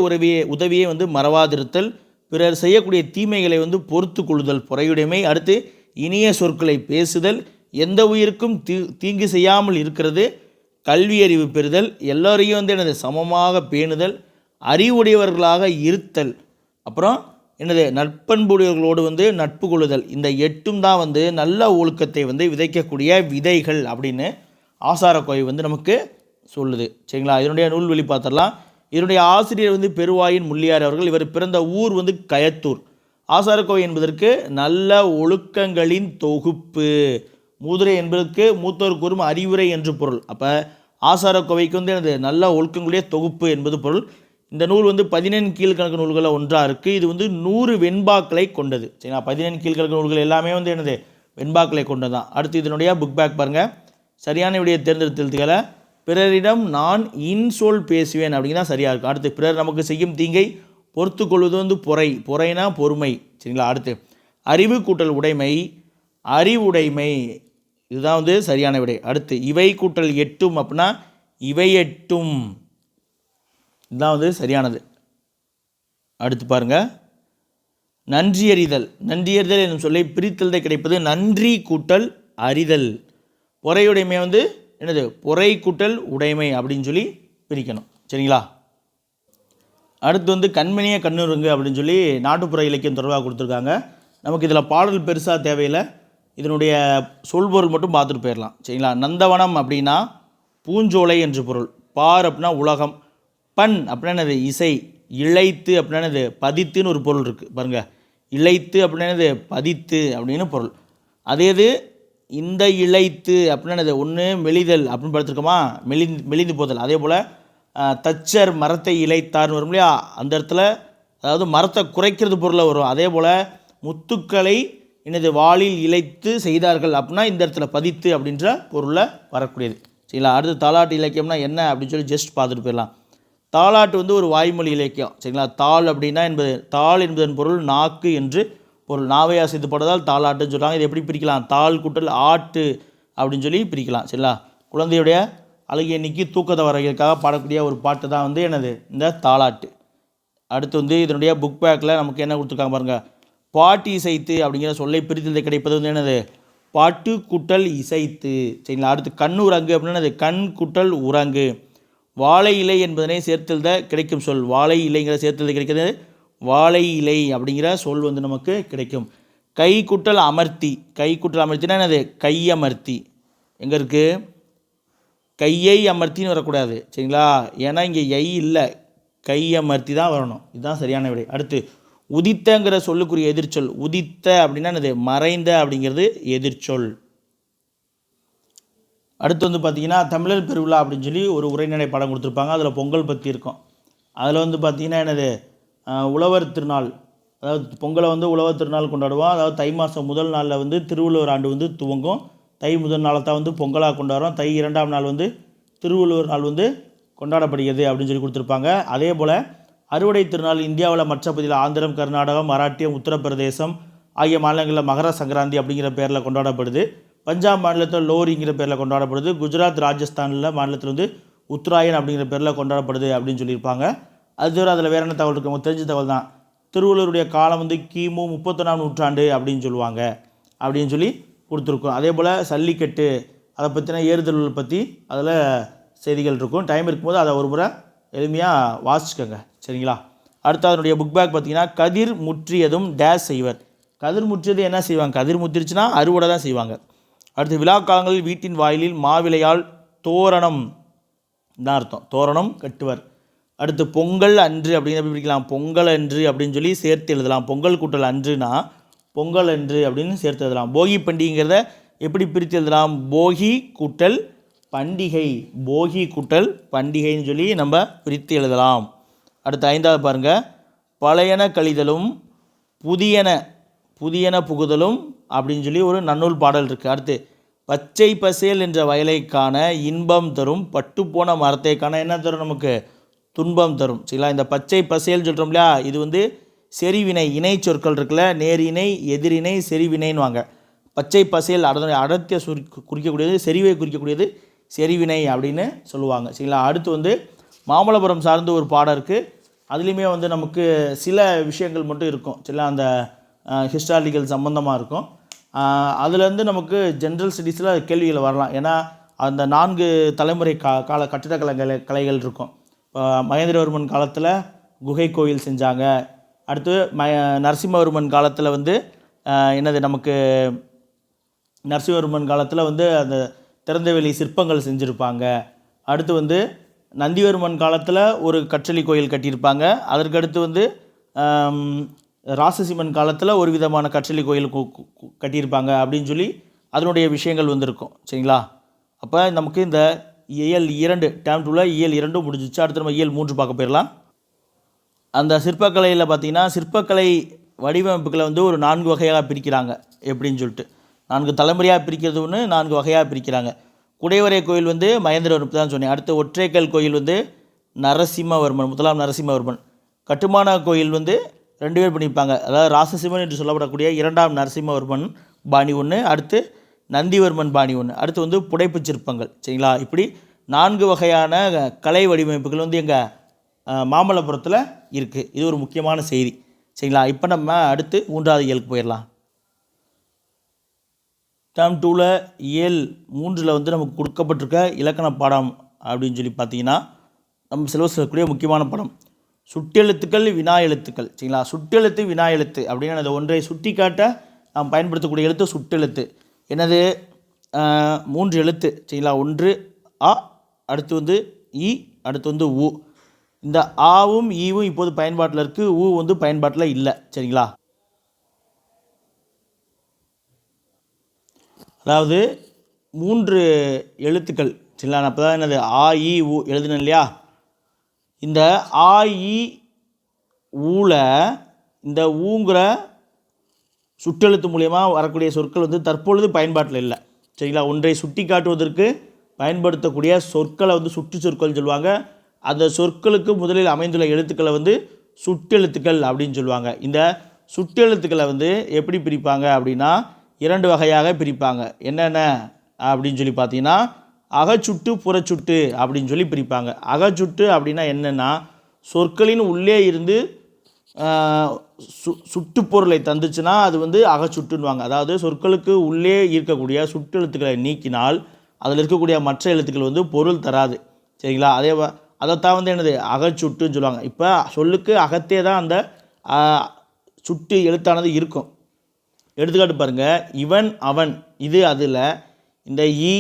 உதவியை வந்து மறவாதிருத்தல், பிறர் செய்யக்கூடிய தீமைகளை வந்து பொறுத்து கொள்ளுதல் பொறையுடைமை. அடுத்து இனிய சொற்களை பேசுதல், எந்த உயிருக்கும் தீங்கு செய்யாமல் இருக்கிறது, கல்வி அறிவு பெறுதல், எல்லோரையும் வந்து என்னது சமமாக பேணுதல், அறிவுடையவர்களாக இருத்தல், அப்புறம் என்னது நட்பண்புடையவர்களோடு வந்து நட்பு கொள்ளுதல். இந்த 8ம் தான் வந்து நல்ல ஒழுக்கத்தை வந்து விதைக்கக்கூடிய விதைகள் அப்படின்னு ஆசாரக்கோவை வந்து நமக்கு சொல்லுது. சரிங்களா. இதனுடைய நூல்வெளி பார்த்துடலாம். இதனுடைய ஆசிரியர் வந்து பெருவாயின் முள்ளியார் அவர்கள். இவர் பிறந்த ஊர் வந்து கயத்தூர். ஆசாரக்கோவை என்பதற்கு நல்ல ஒழுக்கங்களின் தொகுப்பு. மூதுரை என்பதற்கு மூத்தோர் கூறும் அறிவுரை என்று பொருள். அப்போ ஆசாரக்கோவைக்கு வந்து எனது நல்ல ஒழுக்கங்களுடைய தொகுப்பு என்பது பொருள். இந்த நூல் வந்து 14 கீழ்கணக்கு நூல்களில் ஒன்றாக இருக்குது. இது வந்து 100 வெண்பாக்களை கொண்டது. சரிங்களா. 14 கீழ்கணக்கு நூல்கள் எல்லாமே வந்து என்னது வெண்பாக்களை கொண்டது தான். அடுத்து இதனுடைய புக் பேக் பாருங்கள். சரியான விடையை தேர்ந்தெடுத்தல்களை பிறரிடம் நான் இன்சொல் பேசுவேன் அப்படிங்கிறதான் சரியாக இருக்கும். அடுத்து பிறர் நமக்கு செய்யும் தீங்கை பொறுத்து கொள்வது வந்து பொறைனா பொறுமை. சரிங்களா. அடுத்து அறிவு கூட்டல் உடைமை, அறிவுடைமை, இதுதான் வந்து சரியான விடை. அடுத்து இவை கூட்டல் எட்டும் அப்படின்னா இவை எட்டும், இதுதான் வந்து சரியானது. அடுத்து பாருங்கள், நன்றியறிதல். நன்றியறிதல் என்னும் சொல்லை பிரித்தல்தை கிடைப்பது நன்றி கூட்டல் அறிதல். பொறையுடைமை வந்து என்னது பொறை கூட்டல் உடைமை அப்படின்னு சொல்லி பிரிக்கணும். சரிங்களா. அடுத்து வந்து கண்மணிய கண்ணுருங்கு அப்படின்னு சொல்லி நாட்டுப்புற இலக்கியம் தொடர்பாக கொடுத்துருக்காங்க. நமக்கு இதில் பாடல் பெருசாக தேவையில்லை, இதனுடைய சொல்பொருள் மட்டும் பார்த்துட்டு போயிடலாம். சரிங்களா. நந்தவனம் அப்படின்னா பூஞ்சோலை என்று பொருள். பார் அப்படின்னா உலகம். பண் அப்படின்னா என்னது இசை. இழைத்து அப்படின்னா என்னது பதித்துன்னு ஒரு பொருள் இருக்குது பாருங்கள். இழைத்து அப்படின்னா என்னது பதித்து அப்படின்னு பொருள். அதே இது இந்த இழைத்து அப்படின்னா என்னது ஒன்று மெலிதல் அப்படின்னு படுத்திருக்கோமா, மெலிந்து போதல். அதே போல் தச்சர் மரத்தை இழைத்தார்னு வரும் இல்லையா, அந்த இடத்துல அதாவது மரத்தை குறைக்கிறது பொருளில் வரும். அதே போல் முத்துக்களை என்னது வாளில் இழைத்து செய்தார்கள் அப்படின்னா இந்த இடத்துல பதித்து அப்படின்ற பொருளில் வரக்கூடியது. சரிங்களா. அடுத்து தாலாட்டு இலக்கியம்னா என்ன அப்படின்னு சொல்லி ஜஸ்ட் பார்த்துட்டு போயிடலாம். தாலாட்டு வந்து ஒரு வாய்மொழி இலக்கியம். சரிங்களா. தாள் அப்படின்னா தாள் என்பதன் பொருள் நாக்கு என்று பொருள். நாவை அசைத்து போடுறதால் தாலாட்டுன்னு சொல்கிறாங்க. இது எப்படி பிரிக்கலாம், தாள் கூட்டல் ஆட்டு அப்படின்னு சொல்லி பிரிக்கலாம். சரிங்களா. குழந்தையுடைய அழகிய நீக்கி தூக்கத்தை வரவைக்காக பாடக்கூடிய ஒரு பாட்டு தான் வந்து என்னது இந்த தாலாட்டு. அடுத்து வந்து இதனுடைய புக் பேக்கில் நமக்கு என்ன கொடுத்துருக்காங்க பாருங்கள். பாட்டி இசைத்து அப்படிங்கிற சொல்லை பிரித்ததை கிடைப்பது வந்து என்னது பாட்டு கூட்டல் இசைத்து. சரிங்களா? அடுத்து கண்ணுறங்கு அப்படின்னா அது கண் கூட்டல் உறங்கு. வாழை இலை என்பதனை சேர்த்தெழுத கிடைக்கும் சொல். வாழை இலைங்கிற சேர்த்தெழுத கிடைக்கிறது வாழை இலை அப்படிங்கிற சொல் வந்து நமக்கு கிடைக்கும். கை கூட்டல் அமர்த்தி. கை கூட்டல் அமர்த்தினா என்னது? கையமர்த்தி. எங்கே இருக்குது? கையை அமர்த்தின்னு வரக்கூடாது. சரிங்களா? ஏன்னா இங்கே ஐ இல்லை, கையமர்த்தி தான் வரணும். இதுதான் சரியான விடை. அடுத்து உதித்தங்கிற சொல்லுக்குரிய எதிர்ச்சொல். உதித்த அப்படின்னா என்னது? மறைந்த அப்படிங்கிறது எதிர்ச்சொல். அடுத்து வந்து பார்த்திங்கன்னா தமிழர் பெருவிழா அப்படின்னு சொல்லி ஒரு உரைநடை படம் கொடுத்துருப்பாங்க. அதில் பொங்கல் பற்றி இருக்கும். அதில் வந்து பார்த்திங்கன்னா என்னது? உழவர் திருநாள், அதாவது பொங்கலை வந்து உழவர் திருநாள் கொண்டாடுவோம். அதாவது தை மாதம் முதல் நாளில் வந்து திருவள்ளுவர் ஆண்டு வந்து துவங்கும். தை முதல் நாளை தான் வந்து பொங்கலாக கொண்டாடுறோம். தை 2ஆம் நாள் வந்து திருவள்ளுவர் நாள் வந்து கொண்டாடப்படுகிறது அப்படின்னு சொல்லி கொடுத்துருப்பாங்க. அதே போல் அறுவடை திருநாள் இந்தியாவில் மற்ற பகுதியில் ஆந்திரம், கர்நாடகம், மராட்டியம், உத்தரப்பிரதேசம் ஆகிய மாநிலங்களில் மகர சங்கராந்தி அப்படிங்கிற பேரில் கொண்டாடப்படுது. பஞ்சாப் மாநிலத்தில் லோரிங்கிற பேரில் கொண்டாடப்படுது. குஜராத், ராஜஸ்தானில் மாநிலத்தில் வந்து உத்தராயன் அப்படிங்கிற பேரில் கொண்டாடப்படுது அப்படின்னு சொல்லியிருப்பாங்க. அது தவிர அதில் வேறு என்ன தகவல் இருக்குது? நமக்கு தெரிஞ்ச தகவல் தான். திருவள்ளுவருடைய காலம் வந்து கிமு 31ஆம் நூற்றாண்டு அப்படின்னு சொல்லுவாங்க அப்படின்னு சொல்லி கொடுத்துருக்கோம். அதே போல் சல்லிக்கட்டு, அதை பற்றின ஏறுதல்கள் பற்றி அதில் செய்திகள் இருக்கும். டைம் இருக்கும்போது அதை ஒரு முறை எளிமையாக வாசிச்சுக்கோங்க. சரிங்களா? அடுத்து அதனுடைய புக் பேக் பார்த்திங்கன்னா கதிர் முற்றியதும் டேஸ் செய்வர். கதிர் முற்றியது என்ன செய்வாங்க? கதிர் முற்றிருச்சுன்னா அறுவடை தான் செய்வாங்க. அடுத்து விழா காலங்களில் வீட்டின் வாயிலில் மாவிளையால் தோரணம் தான் அர்த்தம். தோரணம் கட்டுவர். அடுத்து பொங்கல் அன்று அப்படின்னு எப்படி பிடிக்கலாம்? பொங்கல் அன்று அப்படின்னு சொல்லி சேர்த்து எழுதலாம். பொங்கல் கூட்டல் அன்றுனா பொங்கல் அன்று அப்படின்னு சேர்த்து எழுதலாம். போகி பண்டிகைங்கிறத எப்படி பிரித்து எழுதலாம்? போகி கூட்டல் பண்டிகை. போகி கூட்டல் பண்டிகைன்னு சொல்லி நம்ம பிரித்து எழுதலாம். அடுத்து 5வது பாருங்கள். பழையன கழிதலும் புதியன புகுதலும் அப்படின்னு சொல்லி ஒரு நன்னூல் பாடல் இருக்குது. அடுத்து பச்சை பசேல் என்ற வயலைக்கான இன்பம் தரும், பட்டுப்போன மரத்தைக்கான என்ன தரும்? நமக்கு துன்பம் தரும். சரிங்களா? இந்த பச்சை பசேல் சொல்கிறோம் இல்லையா, இது வந்து செறிவினை இணை சொற்கள் இருக்குல்ல, நேரிணை, எதிரிணை, செறிவினைன்னு வாங்க. பச்சை பசேல் அதனுடைய அடர்த்தியை குறிக்கக்கூடியது, செறிவை குறிக்கக்கூடியது செறிவினை அப்படின்னு சொல்லுவாங்க. சரிங்களா? அடுத்து வந்து மாமல்லபுரம் சார்ந்து ஒரு பாடம் இருக்குது. அதுலேயுமே வந்து நமக்கு சில விஷயங்கள் மட்டும் இருக்கும். சரிங்களா? அந்த ஹிஸ்டாரிக்கல் சம்மந்தமாக இருக்கும். அதுலேருந்து நமக்கு ஜென்ரல் ஸ்டடீஸில் கேள்விகள் வரலாம். ஏன்னா அந்த 4 தலைமுறை கால கட்டிடக்கலைகள் இருக்கும். இப்போ மகேந்திரவர்மன் காலத்தில் குகை கோயில் செஞ்சாங்க. அடுத்து நரசிம்மவர்மன் காலத்தில் வந்து என்னது நமக்கு நரசிம்மவர்மன் காலத்தில் வந்து அந்த திறந்தவெளி சிற்பங்கள் செஞ்சுருப்பாங்க. அடுத்து வந்து நந்திவர்மன் காலத்தில் ஒரு கற்றளி கோயில் கட்டியிருப்பாங்க. அதற்கடுத்து வந்து ராசசிம்மன் காலத்தில் ஒரு விதமான கற்றளி கோயில் கட்டியிருப்பாங்க அப்படின்னு சொல்லி அதனுடைய விஷயங்கள் வந்திருக்கும். சரிங்களா? அப்போ நமக்கு இந்த இயல் 2 டேர்ம் 2ல் இயல் 2 முடிஞ்சிச்சு. அடுத்து நம்ம இயல் 3 பார்க்க போயிடலாம். அந்த சிற்பக்கலையில் பார்த்திங்கன்னா சிற்பக்கலை வடிவமைப்புகளை வந்து ஒரு 4 வகையாக பிரிக்கிறாங்க. எப்படின்னு சொல்லிட்டு 4 தலைமுறையாக பிரிக்கிறது ஒன்று, 4 வகையாக பிரிக்கிறாங்க. குடைவரை கோயில் வந்து மகேந்திரவர்மன் தான் சொன்னேன். அடுத்து ஒற்றைக்கல் கோயில் வந்து நரசிம்மவர்மன், முதலாம் நரசிம்மவர்மன். கட்டுமான கோயில் வந்து 2 பேர் பண்ணியிருப்பாங்க. அதாவது ராசசிம்மன் என்று சொல்லப்படக்கூடிய 2ஆம் நரசிம்மவர்மன் பாணி ஒன்று, அடுத்து நந்திவர்மன் பாணி ஒன்று, அடுத்து வந்து புடைப்பு சிற்பங்கள். சரிங்களா? இப்படி 4 வகையான கலை வடிவமைப்புகள் வந்து எங்கள் மாமல்லபுரத்தில் இருக்குது. இது ஒரு முக்கியமான செய்தி. சரிங்களா? இப்போ நம்ம அடுத்து 3வது இயலுக்கு போயிடலாம். டேர்ம் 2ல் இயல் 3ல் வந்து நமக்கு கொடுக்கப்பட்டிருக்க இலக்கண பாடம் அப்படின்னு சொல்லி பார்த்தீங்கன்னா நம்ம சிலபஸில் இருக்கக்கூடிய முக்கியமான பாடம் சுட்டெழுத்துக்கள், வினா எழுத்துக்கள். சரிங்களா? சுட்டெழுத்து, வினா எழுத்து அப்படின்னு அந்த ஒன்றை சுட்டி காட்ட நாம் பயன்படுத்தக்கூடிய எழுத்து சுட்டெழுத்து. என்னது? 3 எழுத்து. சரிங்களா? 1 அ, அடுத்து வந்து இ, அடுத்து வந்து உ. இந்த ஆவும் ஈவும் இப்போது பயன்பாட்டில் இருக்குது, ஊ வந்து பயன்பாட்டில் இல்லை. சரிங்களா? அதாவது 3 எழுத்துக்கள். சரிங்களா? அப்போ தான் என்னது ஆ இ ஊ எழுதுனேன் இல்லையா? இந்த ஆ இ ஊல இந்த ஊங்கிற சுட்டெழுத்து மூலயமா வரக்கூடிய சொற்கள் வந்து தற்பொழுது பயன்பாட்டில் இல்லை. சரிங்களா? ஒன்றை சுட்டி காட்டுவதற்கு பயன்படுத்தக்கூடிய சொற்களை வந்து சுட்டு சொற்கள் சொல்லுவாங்க. அந்த சொற்களுக்கு முதலில் அமைந்துள்ள எழுத்துக்களை வந்து சுட்டெழுத்துக்கள் அப்படின்னு சொல்லுவாங்க. இந்த சுட்டெழுத்துக்களை வந்து எப்படி பிரிப்பாங்க அப்படின்னா 2 வகையாக பிரிப்பாங்க. என்னென்ன அப்படின்னு சொல்லி பார்த்தீங்கன்னா அகச்சுட்டு, புறச்சுட்டு அப்படின்னு சொல்லி பிரிப்பாங்க. அகச்சுட்டு அப்படின்னா என்னென்னா சொற்களின் உள்ளே இருந்து சுட்டுப்பொருளை தந்துச்சுன்னா அது வந்து அகச்சுட்டுன்னுவாங்க. அதாவது சொற்களுக்கு உள்ளே இருக்கக்கூடிய சுட்டு எழுத்துக்களை நீக்கினால் அதில் இருக்கக்கூடிய மற்ற எழுத்துக்கள் வந்து பொருள் தராது. சரிங்களா? அதைத்தான் வந்து என்னது அகச்சுட்டுன்னு சொல்லுவாங்க. இப்போ சொல்லுக்கு அகத்தே தான் அந்த சுட்டு எழுத்தானது இருக்கும். எடுத்துக்காட்டு பாருங்கள், இவன் அவன் இது அதில் இந்த இ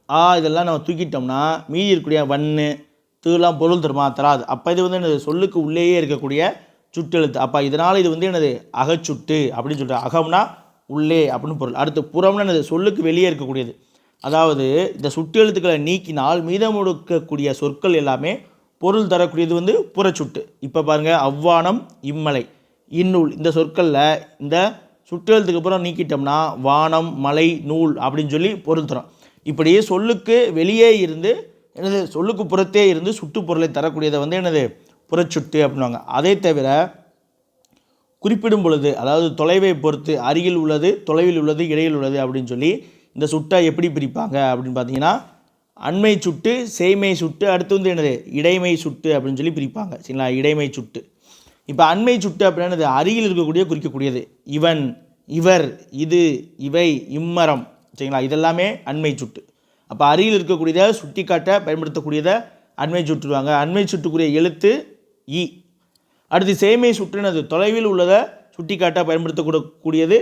ஆ இதெல்லாம் நம்ம தூக்கிட்டோம்னா மீதி இருக்கக்கூடிய வன்னு தூலாம் பொருள் தருமா? தராது. அப்போ இது வந்து என்னது சொல்லுக்கு உள்ளேயே இருக்கக்கூடிய சுட்டெழுத்து. அப்போ இதனால் இது வந்து என்னது அகச்சுட்டு அப்படின்னு சொல்லிட்டு, அகம்னா உள்ளே அப்படின்னு பொருள். அடுத்து புறம்னா என்னது சொல்லுக்கு வெளியே இருக்கக்கூடியது. அதாவது இந்த சுட்டு எழுத்துக்களை நீக்கினால் மீதம் இருக்கக்கூடிய சொற்கள் எல்லாமே பொருள் தரக்கூடியது வந்து புறச்சுட்டு. இப்போ பாருங்கள், அவ்வானம் இம்மலை இந்நூல் இந்த சொற்களில் இந்த சுட்டெழுத்துக்கு அப்புறம் நீக்கிட்டோம்னா வானம் மலை நூல் அப்படின்னு சொல்லி பொருள் தரும். இப்படி சொல்லுக்கு வெளியே இருந்து என்னது சொல்லுக்கு புறத்தே இருந்து சுட்டு பொருளை தரக்கூடியதை வந்து என்னது புறச்சுட்டு அப்படின்வாங்க. அதை தவிர குறிப்பிடும் பொழுது, அதாவது தொலைவை பொறுத்து அருகில் உள்ளது, தொலைவில் உள்ளது, இடையில் உள்ளது அப்படின்னு சொல்லி இந்த சுட்டை எப்படி பிரிப்பாங்க அப்படின்னு பார்த்தீங்கன்னா, அண்மை சுட்டு, சேய்மை சுட்டு, அடுத்து வந்து என்னது இடைமை சுட்டு அப்படின்னு சொல்லி பிரிப்பாங்க. சரிங்களா? இடைமை சுட்டு. இப்போ அண்மை சுட்டு அப்படின்னது அருகில் இருக்கக்கூடிய குறிக்கக்கூடியது. இவன், இவர், இது, இவை, இம்மரம். சரிங்களா? இதெல்லாமே அண்மை சுட்டு. அப்போ அருகில் இருக்கக்கூடியதை சுட்டி காட்ட பயன்படுத்தக்கூடியதை அண்மை சுட்டுருவாங்க. அண்மை சுட்டுக்குரிய எழுத்து இ. அடுத்து சேய்மை சுட்டுனது தொலைவில் உள்ளதை சுட்டி காட்ட பயன்படுத்தக்கூடியது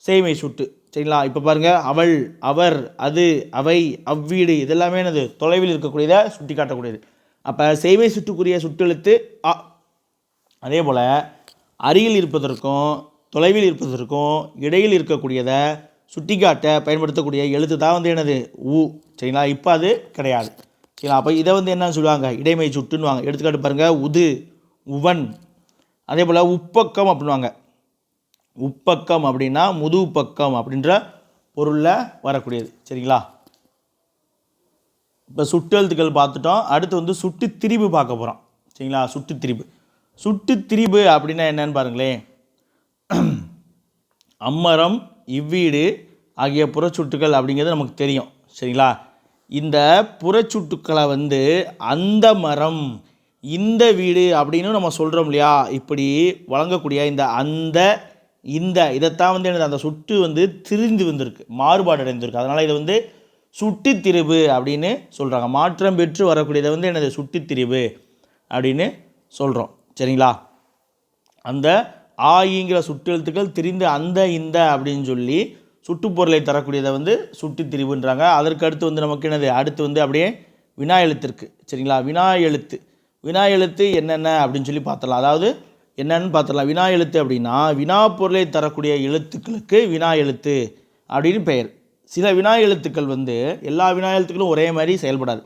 சேய்மை சுட்டு. சரிங்களா? இப்போ பாருங்கள், அவள், அவர், அது, அவை, அவ்வீடு இதெல்லாமே என்னது தொலைவில் இருக்கக்கூடியதை சுட்டி காட்டக்கூடியது. அப்போ சேய்மை சுட்டுக்குரிய சுட்டெழுத்து அ. அதே போல் அருகில் இருப்பதற்கும் தொலைவில் இருப்பதற்கும் இடையில் இருக்கக்கூடியதை சுட்டிக்காட்ட பயன்படுத்தக்கூடிய எழுத்து தான் வந்து என்னது ஊ. சரிங்களா? இப்போ அது கிடையாது. சரிங்களா? அப்போ இதை வந்து என்னன்னு சொல்லுவாங்க இடைமை சுட்டுன்னுவாங்க. எடுத்துக்காட்டு பாருங்கள், உது, உவன். அதே போல் உப்பக்கம் அப்படின்வாங்க. உப்பக்கம் அப்படின்னா முது பக்கம் அப்படின்ற பொருளில் வரக்கூடியது. சரிங்களா? இப்போ சுட்டெழுத்துக்கள் பார்த்துட்டோம். அடுத்து வந்து சுட்டு திரிபு பார்க்க போகிறோம். சரிங்களா? சுட்டு திரிபு. சுட்டு திரிபு அப்படின்னா என்னன்னு பாருங்களேன். அம்மரம், இவ்வீடு ஆகிய புறச்சுட்டுக்கள் அப்படிங்கிறது நமக்கு தெரியும். சரிங்களா? இந்த புறச்சுட்டுக்களை வந்து அந்த மரம், இந்த வீடு அப்படின்னு நம்ம சொல்கிறோம் இல்லையா? இப்படி வழங்கக்கூடிய இந்த அந்த இந்த இதைத்தான் வந்து என்னது அந்த சுட்டு வந்து திரிந்து வந்திருக்கு, மாறுபாடு அடைந்திருக்கு. அதனால் இதை வந்து சுட்டு திரிபு அப்படின்னு சொல்கிறாங்க. மாற்றம் பெற்று வரக்கூடியதை வந்து என்னது சுட்டு திரிபு அப்படின்னு சொல்கிறோம். சரிங்களா? அந்த ஆயிங்கிற சுட்டெழுத்துக்கள் திரிந்து அந்த இந்த அப்படின்னு சொல்லி சுட்டுப்பொருளை தரக்கூடியதை வந்து சுட்டு திரிவுன்றாங்க. அதற்கு அடுத்து வந்து நமக்கு என்னது அடுத்து வந்து அப்படியே வினா எழுத்திற்கு. சரிங்களா? வினா எழுத்து என்னென்ன அப்படின்னு சொல்லி பார்த்துடலாம். அதாவது என்னென்னு பார்த்துடலாம். வினா எழுத்து அப்படின்னா வினா பொருளை தரக்கூடிய எழுத்துக்களுக்கு வினா எழுத்து அப்படின்னு பெயர். சில வினா எழுத்துக்கள் வந்து எல்லா வினா எழுத்துக்களும் ஒரே மாதிரி செயல்படாது.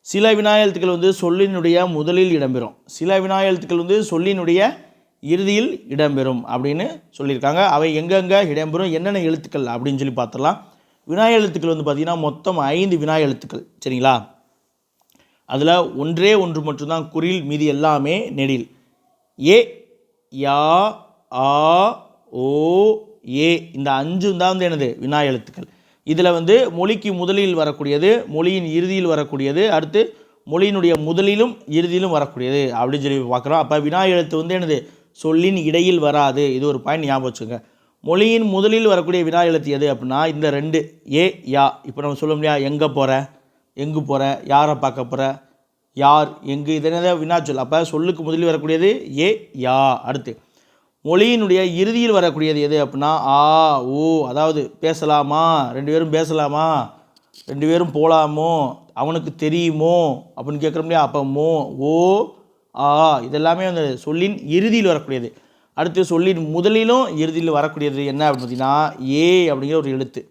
சில வினா எழுத்துக்கள் வந்து சொல்லினுடைய முதலில் இடம்பெறும், சில வினா எழுத்துக்கள் வந்து சொல்லினுடைய இறுதியில் இடம்பெறும் அப்படின்னு சொல்லியிருக்காங்க. அவை எங்கெங்கே இடம்பெறும், என்னென்ன எழுத்துக்கள் அப்படின்னு சொல்லி பார்த்துடலாம். வினா எழுத்துக்கள் வந்து பார்த்திங்கன்னா மொத்தம் 5 வினா எழுத்துக்கள். சரிங்களா? அதில் ஒன்றே ஒன்று மட்டும்தான் குறில், மீதி எல்லாமே நெடில். ஏ, யா, ஆ, ஓ, ஏ இந்த 5 தான் வந்து என்னது வினா எழுத்துக்கள். இதில் வந்து மொழிக்கு முதலில் வரக்கூடியது, மொழியின் இறுதியில் வரக்கூடியது, அடுத்து மொழியினுடைய முதலிலும் இறுதியிலும் வரக்கூடியது அப்படின்னு சொல்லி பார்க்குறோம். அப்போ வினா எழுத்து வந்து என்னது சொல்லின் இடையில் வராது. இது ஒரு பாயிண்ட் ஞாபகம் வச்சுங்க. மொழியின் முதலில் வரக்கூடிய வினா எழுத்து எது அப்படின்னா இந்த 2 ஏ, யா. இப்போ நம்ம சொல்ல முடியாது எங்கே போகிற, எங்கு போகிற, யாரை பார்க்க போகிற, யார், எங்கு, இதெல்லாம் வினாச்சொல். அப்போ சொல்லுக்கு முதலில் வரக்கூடியது ஏ, யா. அடுத்து மொழியினுடைய இறுதியில் வரக்கூடியது எது அப்படின்னா ஆ, ஓ. அதாவது பேசலாமா, 2 பேரும் பேசலாமா, 2 பேரும் போகலாமோ, அவனுக்கு தெரியுமோ அப்படின்னு கேட்குற முடியாது. அப்போ மோ, ஓ, ஆ இதெல்லாமே அந்த சொல்லின் இறுதியில் வரக்கூடியது. அடுத்து சொல்லின் முதலிலும் இறுதியில் வரக்கூடியது என்ன அப்படின்னு பார்த்தீங்கன்னா ஏ அப்படிங்கிற ஒரு எழுத்து.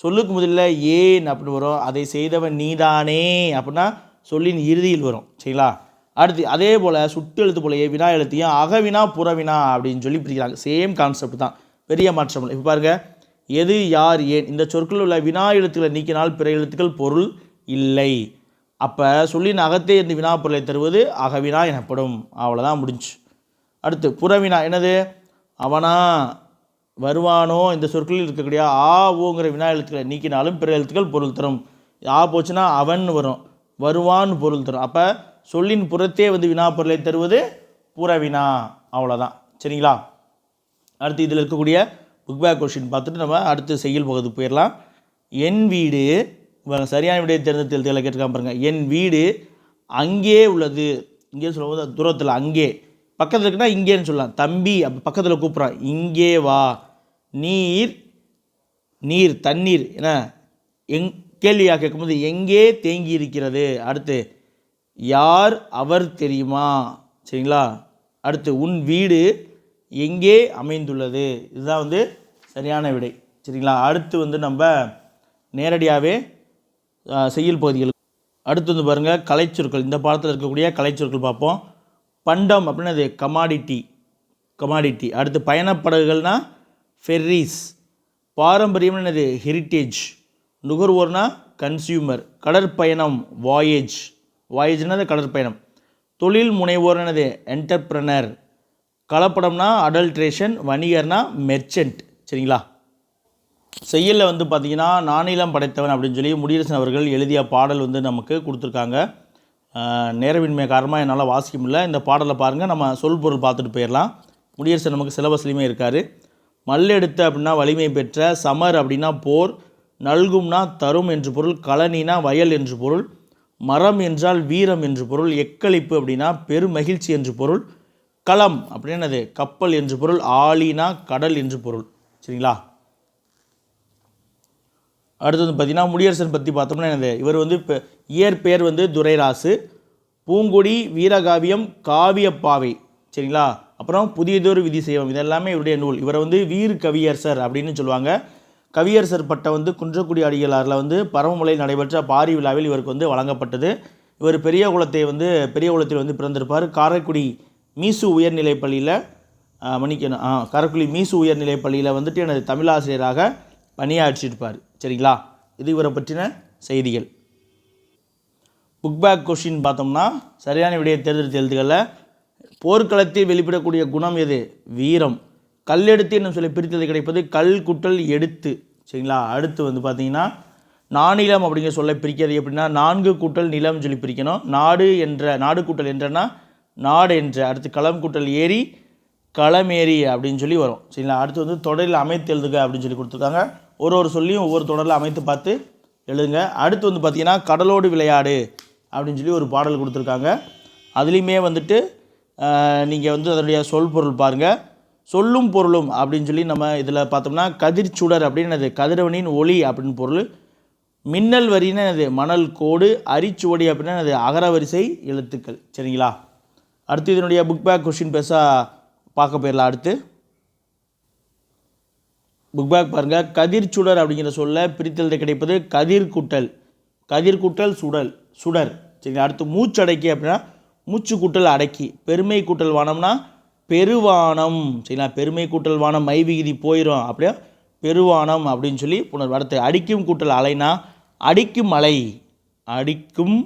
சொல்லுக்கு முதலில் ஏன் அப்படின்னு வரும். அதை செய்தவன் நீதானே அப்படின்னா சொல்லின் இறுதியில் வரும். சரிங்களா? அடுத்து அதே போல் சுட்டு எழுத்து போலயே வினா எழுத்தையும் அகவினா புறவினா அப்படின்னு சொல்லி பிரிக்கிறாங்க. சேம் கான்செப்ட் தான், பெரிய மாற்றம் இல்லை. இப்போ பாருங்கள், எது, யார், ஏன் இந்த சொற்களில் உள்ள வினா எழுத்துக்களை நீக்கினால் பிற எழுத்துக்கள் பொருள் இல்லை. அப்போ சொல்லின் அகத்தே இருந்து வினா பொருளை தருவது அகவினா எனப்படும். அவ்வளோதான், முடிஞ்சு. அடுத்து புறவினா என்னது, அவனா, வருவானோ இந்த சொற்களில் இருக்கக்கூடிய ஆ, ஓங்கிற வினா எழுத்துக்களை நீக்கினாலும் பிற எழுத்துக்கள் பொருள் தரும். ஆ போச்சுன்னா அவன் வரும், வருவான் பொருள் தரும். அப்போ சொல்லின் புறத்தே வந்து வினா பொருளை தருவது புறவினா. அவ்வளோதான். சரிங்களா? அடுத்து இதில் இருக்கக்கூடிய புக் பேக் கொஷின் பார்த்துட்டு நம்ம அடுத்து செய்யுள் பகுதி போயிடலாம். என் வீடு, சரியான விடையை தேர்ந்தெடுத்து கேட்டிருக்காம பாருங்கள். என் வீடு அங்கே உள்ளது. இங்கே சொல்லும்போது தூரத்தில், அங்கே பக்கத்தில் இருக்குன்னா இங்கேன்னு சொல்லலாம். தம்பி அப்படி பக்கத்தில் கூப்பிட்றான், இங்கே வா. நீர், நீர் தண்ணீர் என்ன கேள்வியாக கேட்கும்போது எங்கே தேங்கி இருக்கிறது. அடுத்து யார் அவர் தெரியுமா. சரிங்களா? அடுத்து உன் வீடு எங்கே அமைந்துள்ளது. இதுதான் சரியான விடை. சரிங்களா? அடுத்து நம்ம நேரடியாகவே செய்யுள் பகுதிகள். அடுத்து பாருங்கள், கலைச்சொற்கள். இந்த பாடத்தில் இருக்கக்கூடிய கலைச்சொற்கள் பார்ப்போம். பண்டம் அப்படின்னா கமாடிட்டி. அடுத்து பயணப்படகுகள்னா ஃபெர்ரிஸ். பாரம்பரியம்னு என்னது? ஹெரிட்டேஜ். நுகர்வோர்னா கன்சியூமர். கடற்பயணம் வாயேஜ்னா கடற்பயணம். தொழில் முனைவோர் என்னது? என்டர்பிரனர். கலப்படம்னா அடல்ட்ரேஷன். வணிகர்னா மெர்ச்சன்ட். சரிங்களா? செய்யலில் பார்த்தீங்கன்னா நானிலம் படைத்தவன் அப்படின்னு சொல்லி முடியரசன் அவர்கள் எழுதிய பாடல் நமக்கு கொடுத்துருக்காங்க. நேரமின்மை காரணமாக என்னால் வாசிக்க முடியல. இந்த பாடலை பாருங்கள், நம்ம சொல் பொருள் பார்த்துட்டு போயிடலாம். முடியரசன் நமக்கு சிலபஸ்லையுமே இருக்கார். மல்லெடுத்த அப்படின்னா வலிமை பெற்ற, சமர் அப்படின்னா போர், நல்கும்னா தரும் என்று பொருள், கழனினா வயல் என்று பொருள், மரம் என்றால் வீரம் என்று பொருள், எக்களிப்பு அப்படின்னா பெருமகிழ்ச்சி என்று பொருள், களம் அப்படின்னது கப்பல் என்று பொருள், ஆலினா கடல் என்று பொருள். சரிங்களா? அடுத்து பார்த்திங்கன்னா முடியரசன் பற்றி பார்த்தோம்னா என்னது? இவர் இப்போ இயற்பெயர் துரைராசு. பூங்கொடி, வீரகாவியம், காவியப்பாவை. சரிங்களா? அப்புறம் புதியதொரு விதி செய்வோம், இதெல்லாமே இவருடைய நூல். இவரை வீர் கவியரசர் அப்படின்னு சொல்லுவாங்க. கவியரசர் பட்டம் குன்றக்குடி அடிகளாரில் பரமமலையில் நடைபெற்ற பாரி விழாவில் இவருக்கு வழங்கப்பட்டது. இவர் பெரிய குளத்தில் பிறந்திருப்பார். காரைக்குடி மீசு உயர்நிலைப்பள்ளியில் காரைக்குடி மீசு உயர்நிலைப்பள்ளியில் எனது தமிழாசிரியராக பணியாற்றியிருப்பார். சரிங்களா? இது இவரை பற்றின செய்திகள். புக் பேக் கொஷின் பார்த்தோம்னா சரியான விடையை தேர்ந்தெடுத்து எழுதுகளில் போர்க்களத்தில் வெளிப்படக்கூடிய குணம் எது? வீரம். கல்லெடுத்து என்னும் சொல்லி பிரித்தது கிடைப்பது கல் குட்டல் எடுத்து. சரிங்களா? அடுத்து பார்த்தீங்கன்னா நானிலம் அப்படிங்கிற சொல்ல பிரிக்கிறது எப்படின்னா 4 கூட்டல் நிலம் சொல்லி பிரிக்கணும். நாடு கூட்டல் என்றனா நாடு என்ற. அடுத்து களம் கூட்டல் ஏரி, களமேரி அப்படின்னு சொல்லி வரும். சரிங்களா? அடுத்து தொடரில் அமைத்து எழுதுக அப்படின்னு சொல்லி கொடுத்துருக்காங்க. ஒரு சொல்லியும் ஒவ்வொரு தொடரில் அமைத்து பார்த்து எழுதுங்க. அடுத்து பார்த்தீங்கன்னா கடலோடு விளையாடு அப்படின்னு சொல்லி ஒரு பாடல் கொடுத்துருக்காங்க. அதுலேயுமே நீங்கள் அதனுடைய சொல் பொருள் பாருங்கள். சொல்லும் பொருளும் அப்படின்னு சொல்லி நம்ம இதில் பார்த்தோம்னா கதிர்ச்சுடர் அப்படின்னு கதிரவனின் ஒளி அப்படின்னு பொருள். மின்னல் வரின்னு மணல் கோடு. அரிச்சுவடி அப்படின்னா அகரவரிசை எழுத்துக்கள். சரிங்களா? அடுத்து இதனுடைய புக் பேக் கொஷின் பார்க்க போயிடலாம். அடுத்து புக் பேக் பாருங்கள். கதிர்ச்சுடர் அப்படிங்கிற சொல்ல பிரித்தல் கிடைப்பது கதிர் கூட்டல் சுடர். சரிங்களா? அடுத்து மூச்சடக்கி அப்படின்னா மூச்சு கூட்டல் அடக்கி. பெருமை கூட்டல் வானம்னா பெருவானம். சரிங்களா? பெருமை கூட்டல் வானம் மை விகுதி போயிடும், அப்படியே பெருவானம் அப்படின்னு சொல்லி புணர்வு. அடுத்து அடிக்கும் கூட்டல் அலைனா அடிக்கும் மலை. அடிக்கும்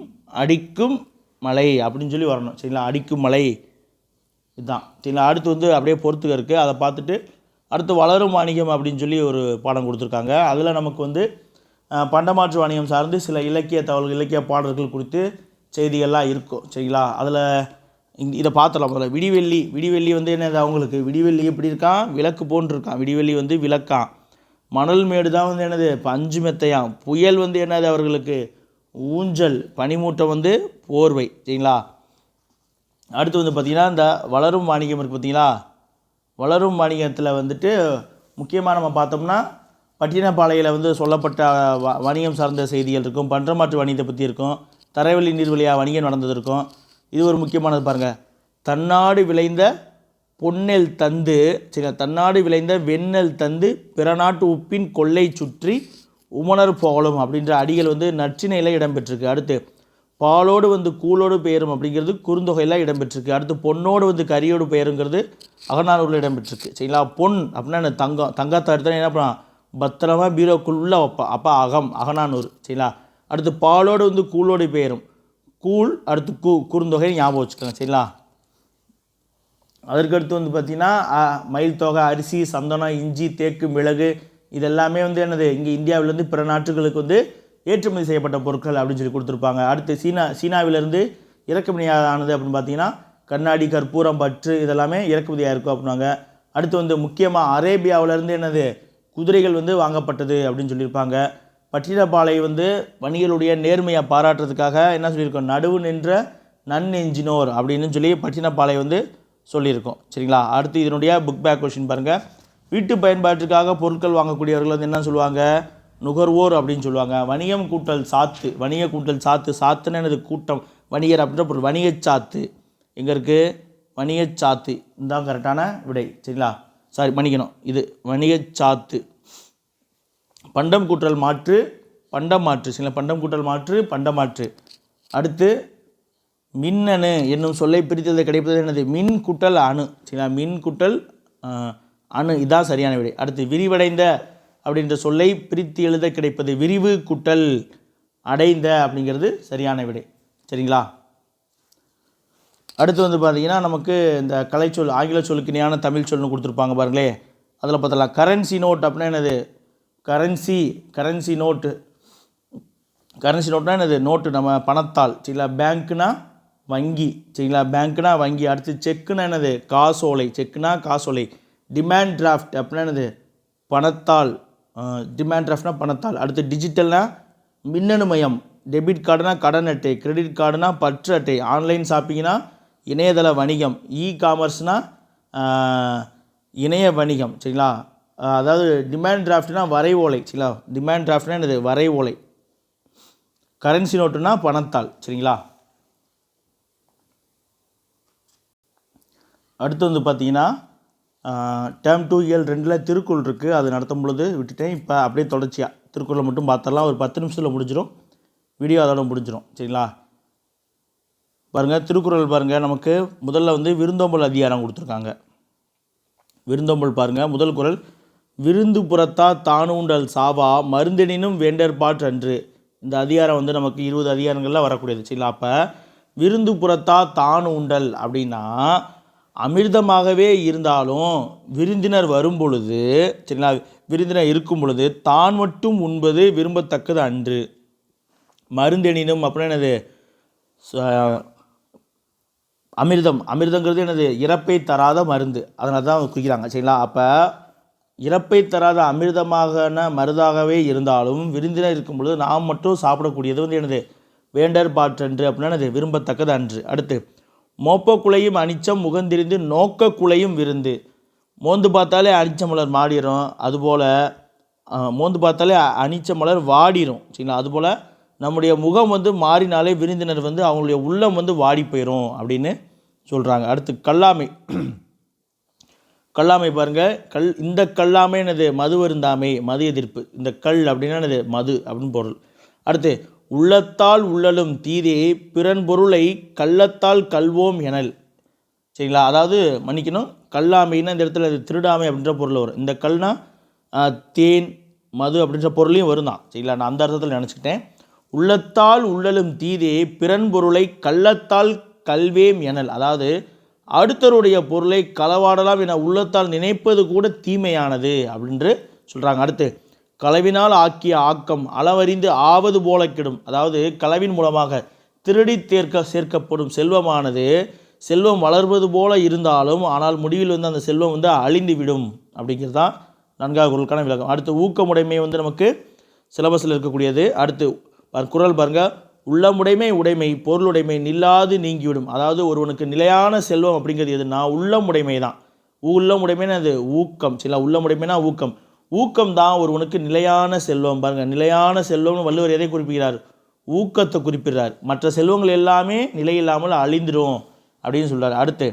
மலை அப்படின்னு சொல்லி வரணும். சரிங்களா? அடிக்கும் மலை இதுதான். சரிங்களா? அடுத்து அப்படியே பொறுத்துக்க இருக்குது, அதை பார்த்துட்டு அடுத்து வளரும் வாணிகம் அப்படின்னு சொல்லி ஒரு பாடம் கொடுத்துருக்காங்க. அதில் நமக்கு பண்டமாற்று வாணிகம் சார்ந்து சில இலக்கிய தகவல்கள், இலக்கிய பாடல்கள் குறித்து செய்திகள்லாம் இருக்கும். சரிங்களா? அதில் இதை பார்த்துலாம். முதல்ல விடிவெள்ளி என்னது அவங்களுக்கு? விடிவெள்ளி எப்படி இருக்கான்? விளக்கு போன்றிருக்கான். விடிவெள்ளி விளக்கான். மணல் மேடு தான் என்னது? பஞ்சு மெத்தையாம். புயல் என்னது அவர்களுக்கு? ஊஞ்சல். பனிமூட்டம் போர்வை. சரிங்களா? அடுத்து பார்த்திங்கன்னா இந்த வளரும் வாணிகம் இருக்குது பார்த்திங்களா? வளரும் வாணிகத்தில் முக்கியமாக நம்ம பார்த்தோம்னா பட்டினப்பாளையில் சொல்லப்பட்ட வணிகம் சார்ந்த செய்திகள் இருக்கும். பண்டமாற்று வணிகத்தை பற்றி இருக்கும். தரைவழி நீர்வழியாக வணிகம் நடந்தது இருக்கும். இது ஒரு முக்கியமானது பாருங்கள். தன்னாடு விளைந்த பொன்னெல் தந்து. சரி, தன்னாடு விளைந்த வெண்ணெல் தந்து பிற நாட்டு உப்பின் கொள்ளை சுற்றி உமணர் போகலும் அப்படின்ற அடிகள் நற்றிணையில் இடம்பெற்றிருக்கு. அடுத்து பாலோடு கூலோடு பெயரும் அப்படிங்கிறது குறுந்தொகையில் இடம்பெற்றிருக்கு. அடுத்து பொன்னோடு கரியோடு பெயருங்கிறது அகநானூரில் இடம்பெற்றிருக்கு. சரிங்களா? பொன் அப்படின்னா தங்கத்தை எடுத்தால் என்ன பண்ணலாம்? பத்திரமா பீரோக்குள்ளே வைப்பான். அப்போ அகநானூறு. சரிங்களா? அடுத்து பாலோடு கூலோடு பெயரும். கூழ் அடுத்து குறுந்தொகை ஞாபகம் வச்சுக்கோங்க. சரிங்களா? அதற்கடுத்து பார்த்திங்கன்னா மயில் தொகை, அரிசி, சந்தனம், இஞ்சி, தேக்கு, மிளகு இதெல்லாமே என்னது? இங்கே இந்தியாவிலேருந்து பிற நாட்டுகளுக்கு ஏற்றுமதி செய்யப்பட்ட பொருட்கள் அப்படின்னு சொல்லி கொடுத்துருப்பாங்க. அடுத்து சீனாவிலேருந்து இறக்குமதியானது அப்படின்னு பார்த்தீங்கன்னா கண்ணாடி, கற்பூரம், பற்று இதெல்லாமே இறக்குமதியாக இருக்கும் அப்படின்னாங்க. அடுத்து வந்து முக்கியமாக அரேபியாவிலேருந்து என்னது குதிரைகள் வந்து வாங்கப்பட்டது அப்படின்னு சொல்லியிருப்பாங்க. பட்டினப்பாலை வந்து வணிகர்களுடைய நேர்மையை பாராட்டுறதுக்காக என்ன சொல்லியிருக்கோம், நடுவு நின்ற நன்னெஞ்சினோர் அப்படின்னு சொல்லி பட்டினப்பாலை வந்து சொல்லியிருக்கோம். சரிங்களா. அடுத்து இதனுடைய புக் பேக் கொஸ்டின் பாருங்கள். வீட்டு பயன்பாட்டிற்காக பொருட்கள் வாங்கக்கூடியவர்கள் வந்து என்ன சொல்லுவாங்க, நுகர்வோர் அப்படின்னு சொல்லுவாங்க. வணிகம் கூட்டல் சாத்து, வணிக கூட்டல் சாத்து, சாத்துன்னு என்னது கூட்டம், வணிகர் அப்படின்ற பொருள், வணிகச்சாத்து எங்கே இருக்குது, வணிகச்சாத்து இதுதான் கரெக்டான விடை. சரிங்களா. சாரி மன்னிக்கணும், இது வணிகச்சாத்து. பண்டம் கூட்டல் மாற்று, பண்டம் மாற்று. சரிங்களா. பண்டம் கூட்டல் மாற்று, பண்டம் மாற்று. அடுத்து மின்னணு என்னும் சொல்லை பிரித்தது கிடைப்பது என்னது, மின் கூட்டல் அணு. சரிங்களா. மின் கூட்டல் அணு இதுதான் சரியான விடை. அடுத்து விரிவடைந்த அப்படின்ற சொல்லை பிரித்து எழுத கிடைப்பது விரிவு கூட்டல் அடைந்த அப்படிங்கிறது சரியான விடை. சரிங்களா. அடுத்து வந்து பார்த்திங்கன்னா நமக்கு இந்த கலைச்சொல் ஆங்கில சொல்லுக்கு இணையான தமிழ் சொல்னு கொடுத்துருப்பாங்க பாருங்களே, அதில் பார்த்தலாம். கரன்சி நோட் அப்படின்னா என்னது, கரன்சி நோட்டு. கரன்சி நோட்னா என்னது, நோட்டு நம்ம பணத்தால். சரிங்களா. பேங்க்னா வங்கி. சரிங்களா. பேங்க்னா வங்கி. அடுத்து செக்குனா என்னது, காசோலை. செக்குனா காசோலை. டிமாண்ட் டிராஃப்ட் அப்படின்னா என்னது, பணத்தால். டிமாண்ட் டிராஃப்ட்னா பணத்தால். அடுத்து டிஜிட்டல்னா மின்னணு மயம். டெபிட் கார்டுனா கடன் அட்டை. கிரெடிட் கார்டுனா பற்று அட்டை. ஆன்லைன் ஷாப்பிங்னா இணையதள வணிகம். காமர்ஸ்னால் இணைய வணிகம். சரிங்களா. அதாவது டிமாண்ட் டிராஃப்ட்னா வரை ஓலை. சரிங்களா. டிமாண்ட் டிராஃப்ட்னா என்னது, வரை ஓலை. கரன்சி நோட்டுனா பணத்தால். சரிங்களா. அடுத்து வந்து பார்த்தீங்கன்னா டேர்ம் 2 இயல் 2 திருக்குறள் இருக்குது, அது நடத்தும் பொழுது விட்டுட்டேன். இப்போ அப்படியே தொடர்ச்சியாக திருக்குறளை மட்டும் பார்த்துடலாம். ஒரு 10 நிமிஷத்தில் முடிஞ்சிடும் வீடியோ, அதோட முடிஞ்சிடும். சரிங்களா. பாருங்கள், திருக்குறள் பாருங்கள். நமக்கு முதல்ல வந்து விருந்தோம்பல் அதிகாரம் கொடுத்துருக்காங்க. விருந்தோம்பல் பாருங்கள். முதல் குறள், விருந்து புறத்தா தானூண்டல் சாவா மருந்தெனினும் வேண்டற்பாற்றன்று. இந்த அதிகாரம் வந்து நமக்கு 20 அதிகாரங்களில் வரக்கூடியது. சரிங்களா. அப்போ விருந்து புறத்தா தானூண்டல் அப்படின்னா அமிர்தமாகவே இருந்தாலும் விருந்தினர் வரும் பொழுது, சரிங்களா, விருந்தினர் இருக்கும் பொழுது தான் மட்டும் உண்பது விரும்பத்தக்கது அன்று. மருந்தெனினும் அப்படின்னா என்னது, அமிர்தங்கிறது என்னது, இறப்பை தராத மருந்து. அதனால தான் குறிக்கிறாங்க. சரிங்களா. அப்போ இறப்பை தராத அமிர்தமான மருந்தாகவே இருந்தாலும் விருந்தினர் இருக்கும் பொழுது நாம் மட்டும் சாப்பிடக்கூடியது வந்து என்னது, வேண்டற்பாற்றன்று அப்படின்னா என்னது, விரும்பத்தக்கது அன்று. அடுத்து மோப்பக்குலையும் அனிச்சம் முகந்திருந்து நோக்கக்குலையும் விருந்து. மோந்து பார்த்தாலே அனிச்ச மலர் மாடிடும், அதுபோல் மோந்து பார்த்தாலே அனிச்ச மலர் வாடிடும். சரிங்களா. அதுபோல் நம்முடைய முகம் வந்து மாறினாலே விருந்தினர் வந்து அவங்களுடைய உள்ளம் வந்து வாடி போயிடும் அப்படின்னு சொல்கிறாங்க. அடுத்து கல்லாமை. கல்லாமை பாருங்கள். இந்த கல்லாமை என்னது, மது வருந்தாமை, மது எதிர்ப்பு. இந்த கல் அப்படின்னா என்னது, மது அப்படின்னு பொருள். அடுத்து உள்ளத்தால் உள்ளலும் தீதே பிறன் பொருளை கள்ளத்தால் கல்வோம் எனல். சரிங்களா. அதாவது மன்னிக்கணும், கல்லாமைன்னா இந்த இடத்துல திருடாமை அப்படின்ற பொருள் வரும். இந்த கல்னா தேன், மது அப்படின்ற பொருளையும் வரும் தான். சரிங்களா. நான் அந்த அர்த்தத்தில் நினச்சிக்கிட்டேன். உள்ளத்தால் உள்ளலும் தீதே பிறன் பொருளை கள்ளத்தால் கல்வேம் எனல். அதாவது அடுத்தருடைய பொருளை களவாடலாம் என உள்ளத்தால் நினைப்பது கூட தீமையானது அப்படின்று சொல்கிறாங்க. அடுத்து களவினால் ஆக்கிய ஆக்கம் அளவறிந்து ஆவது போல கெடும். அதாவது களவின் மூலமாக திருடி சேர்க்கப்படும் செல்வமானது செல்வம் வளர்வது போல இருந்தாலும் ஆனால் முடிவில் வந்து அந்த செல்வம் வந்து அழிந்து விடும் அப்படிங்கிறது தான் 4வது குறளுக்கான விளக்கம். அடுத்து ஊக்கமுடைமை வந்து நமக்கு சிலபஸில் இருக்கக்கூடியது. அடுத்து குறள் பாருங்கள். உள்ளமுடைமை உடைமை பொருளுடைமை நில்லாது நீங்கிவிடும். அதாவது ஒருவனுக்கு நிலையான செல்வம் அப்படிங்கிறது எதுனா உள்ளமுடைமை தான். உள்ளமுடைமைனா அது ஊக்கம். சில உள்ளமுடைமைனா ஊக்கம். ஊக்கம் தான் ஒருவனுக்கு நிலையான செல்வம். பாருங்கள், நிலையான செல்வம்னு வள்ளுவர் எதை குறிப்பிடுகிறார், ஊக்கத்தை குறிப்பிடுறார். மற்ற செல்வங்கள் எல்லாமே நிலையில்லாமல் அழிந்துடும் அப்படின்னு சொல்கிறார். அடுத்து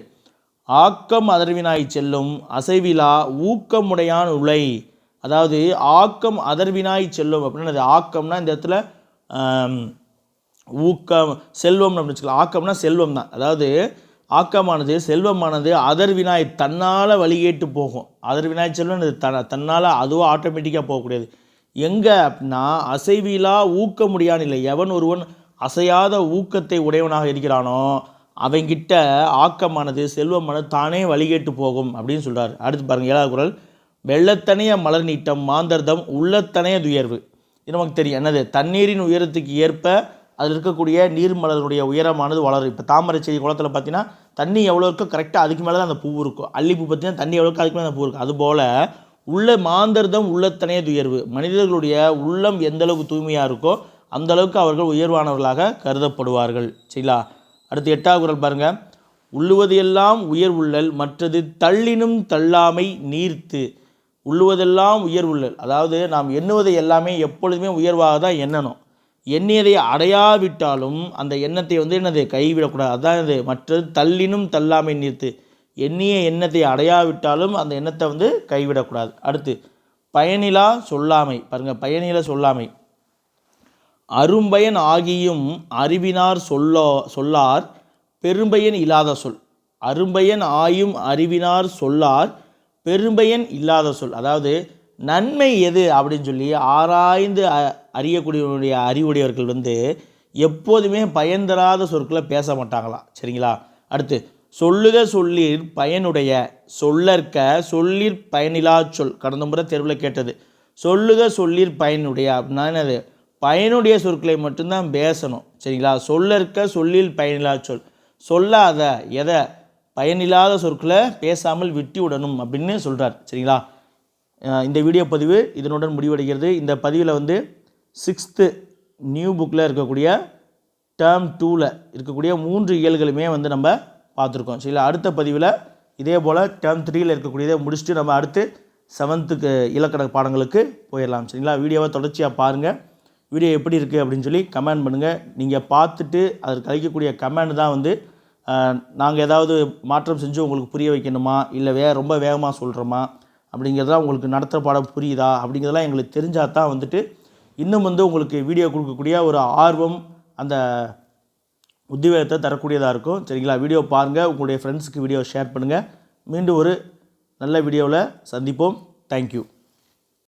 ஆக்கம் அதர்வினாய் செல்லும் அசைவிலா ஊக்கமுடையான் உலை. அதாவது ஆக்கம் அதர்வினாய் செல்லும் அப்படின்னா அது ஆக்கம்னா இந்த இடத்துல ஊக்கம் செல்வம்னு அப்படின்னு வச்சுக்கலாம். ஆக்கம்னா செல்வம் தான். அதாவது ஆக்கமானது செல்வமானது அதர்வினாய் தன்னால் வழிகேட்டு போகும். அதர்வினாய் செல்வம் இது தன்னால் அதுவாக ஆட்டோமேட்டிக்காக போகக்கூடியது. எங்கே அப்படின்னா அசைவிலா ஊக்கமுடையான் இல்லை. எவன் ஒருவன் அசையாத ஊக்கத்தை உடையவனாக இருக்கிறானோ அவங்கிட்ட ஆக்கமானது செல்வமானது தானே வழிகேட்டு போகும் அப்படின்னு சொல்கிறார். அடுத்து பாருங்கள் 7வது குறள். வெள்ளத்தனைய மலர் நீட்டம் மாந்தர்தம் உள்ளத்தனைய துயர்வு. இது நமக்கு தெரியும். என்னது, தண்ணீரின் உயரத்துக்கு ஏற்ப அதில் இருக்கக்கூடிய நீர்மலருடைய உயரமானது வளரும். இப்போ தாமரை செடி குளத்தில் பார்த்தீங்கன்னா தண்ணி எவ்வளோ இருக்கோ கரெக்டாக அதுக்கு மேலே தான் அந்த பூ இருக்கும். அல்லிப்பூ பார்த்தீங்கன்னா தண்ணி எவ்வளோ இருக்கோ அதுக்கு மேலே அந்த பூ இருக்கும். அதுபோல் உள்ள மாந்தர்தம் உள்ளத்தனே உயர்வு. மனிதர்களுடைய உள்ளம் எந்த அளவுக்கு தூய்மையாக இருக்கோ அந்த அளவுக்கு அவர்கள் உயர்வானவர்களாக கருதப்படுவார்கள். சரிங்களா? அடுத்து 8வது குறள் பாருங்கள். உள்ளுவது எல்லாம் உயர் உள்ளல் மற்றது தள்ளினும் தள்ளாமை நீர்த்து. உள்ளுவதெல்லாம் உயர் உள்ளல், அதாவது நாம் எண்ணுவதை எல்லாமே எப்பொழுதுமே உயர்வாக தான் எண்ணணும். எண்ணியதை அடையாவிட்டாலும் அந்த எண்ணத்தை என்னது கைவிடக்கூடாது. அதான் இது. மற்றது தள்ளினும் தள்ளாமை நீர்த்து. எண்ணிய எண்ணத்தை அடையாவிட்டாலும் அந்த எண்ணத்தை கைவிடக்கூடாது. அடுத்து பயனிலா சொல்லாமை பாருங்கள். பயனிலா சொல்லாமை. அரும்பயன் ஆகியும் அறிவினார் சொல்லார் பெரும்பயன் இல்லாத சொல். அரும்பயன் ஆயும் அறிவினார் சொல்லார் பெரும்பயன் இல்லாத சொல். அதாவது நன்மை எது அப்படின்னு சொல்லி ஆராய்ந்து அறியக்கூடியவனுடைய அறிவுடையவர்கள் எப்போதுமே பயன் தராத சொற்களை பேச மாட்டாங்களாம். சரிங்களா? அடுத்து சொல்லுக சொல்லிற் பயனுடைய சொல்லற்க சொல்லிற் பயனிலா சொல். கடந்த முறை தேர்வில் கேட்டது. சொல்லுக சொல்லிற் பயனுடைய அப்படின்னா என்னது? பயனுடைய சொற்களை மட்டும்தான் பேசணும். சரிங்களா? சொல்லற்க சொல்லில் பயனிலா சொல். சொல்லாத எதை பயனில்லாத சொற்களை பேசாமல் விட்டு விடணும் அப்படின்னு சொல்கிறார். சரிங்களா? இந்த வீடியோ பதிவு இதனுடன் முடிவடைகிறது. இந்த பதிவில் 6th நியூ புக்கில் இருக்கக்கூடிய டேர்ம் 2ல் இருக்கக்கூடிய 3 இயல்களுமே நம்ம பார்த்துருக்கோம். சரிங்களா? அடுத்த பதிவில் இதே போல் டேர்ம் 3ல் இருக்கக்கூடியதை முடிச்சுட்டு நம்ம அடுத்து 7th இலக்கண பாடங்களுக்கு போயிடலாம். சரிங்களா? வீடியோவை தொடர்ச்சியாக பாருங்கள். வீடியோ எப்படி இருக்குது அப்படின்னு சொல்லி கமெண்ட் பண்ணுங்கள். நீங்கள் பார்த்துட்டு அதற்கு அளிக்கக்கூடிய கமெண்ட் தான் நாங்கள் ஏதாவது மாற்றம் செஞ்சு உங்களுக்கு புரிய வைக்கணுமா இல்லை ரொம்ப வேகமாக சொல்கிறோமா அப்படிங்கிறதா, உங்களுக்கு நடத்துகிற பாடம் புரியுதா அப்படிங்கிறதெல்லாம் எங்களுக்கு தெரிஞ்சால் தான் இன்னும் உங்களுக்கு வீடியோ கொடுக்கக்கூடிய ஒரு ஆர்வம் அந்த உத்வேகத்தை தரக்கூடியதாக இருக்கும். சரிங்களா? வீடியோ பாருங்கள், உங்களுடைய ஃப்ரெண்ட்ஸுக்கு வீடியோ ஷேர் பண்ணுங்கள். மீண்டும் ஒரு நல்ல வீடியோவில் சந்திப்போம். தேங்க்யூ.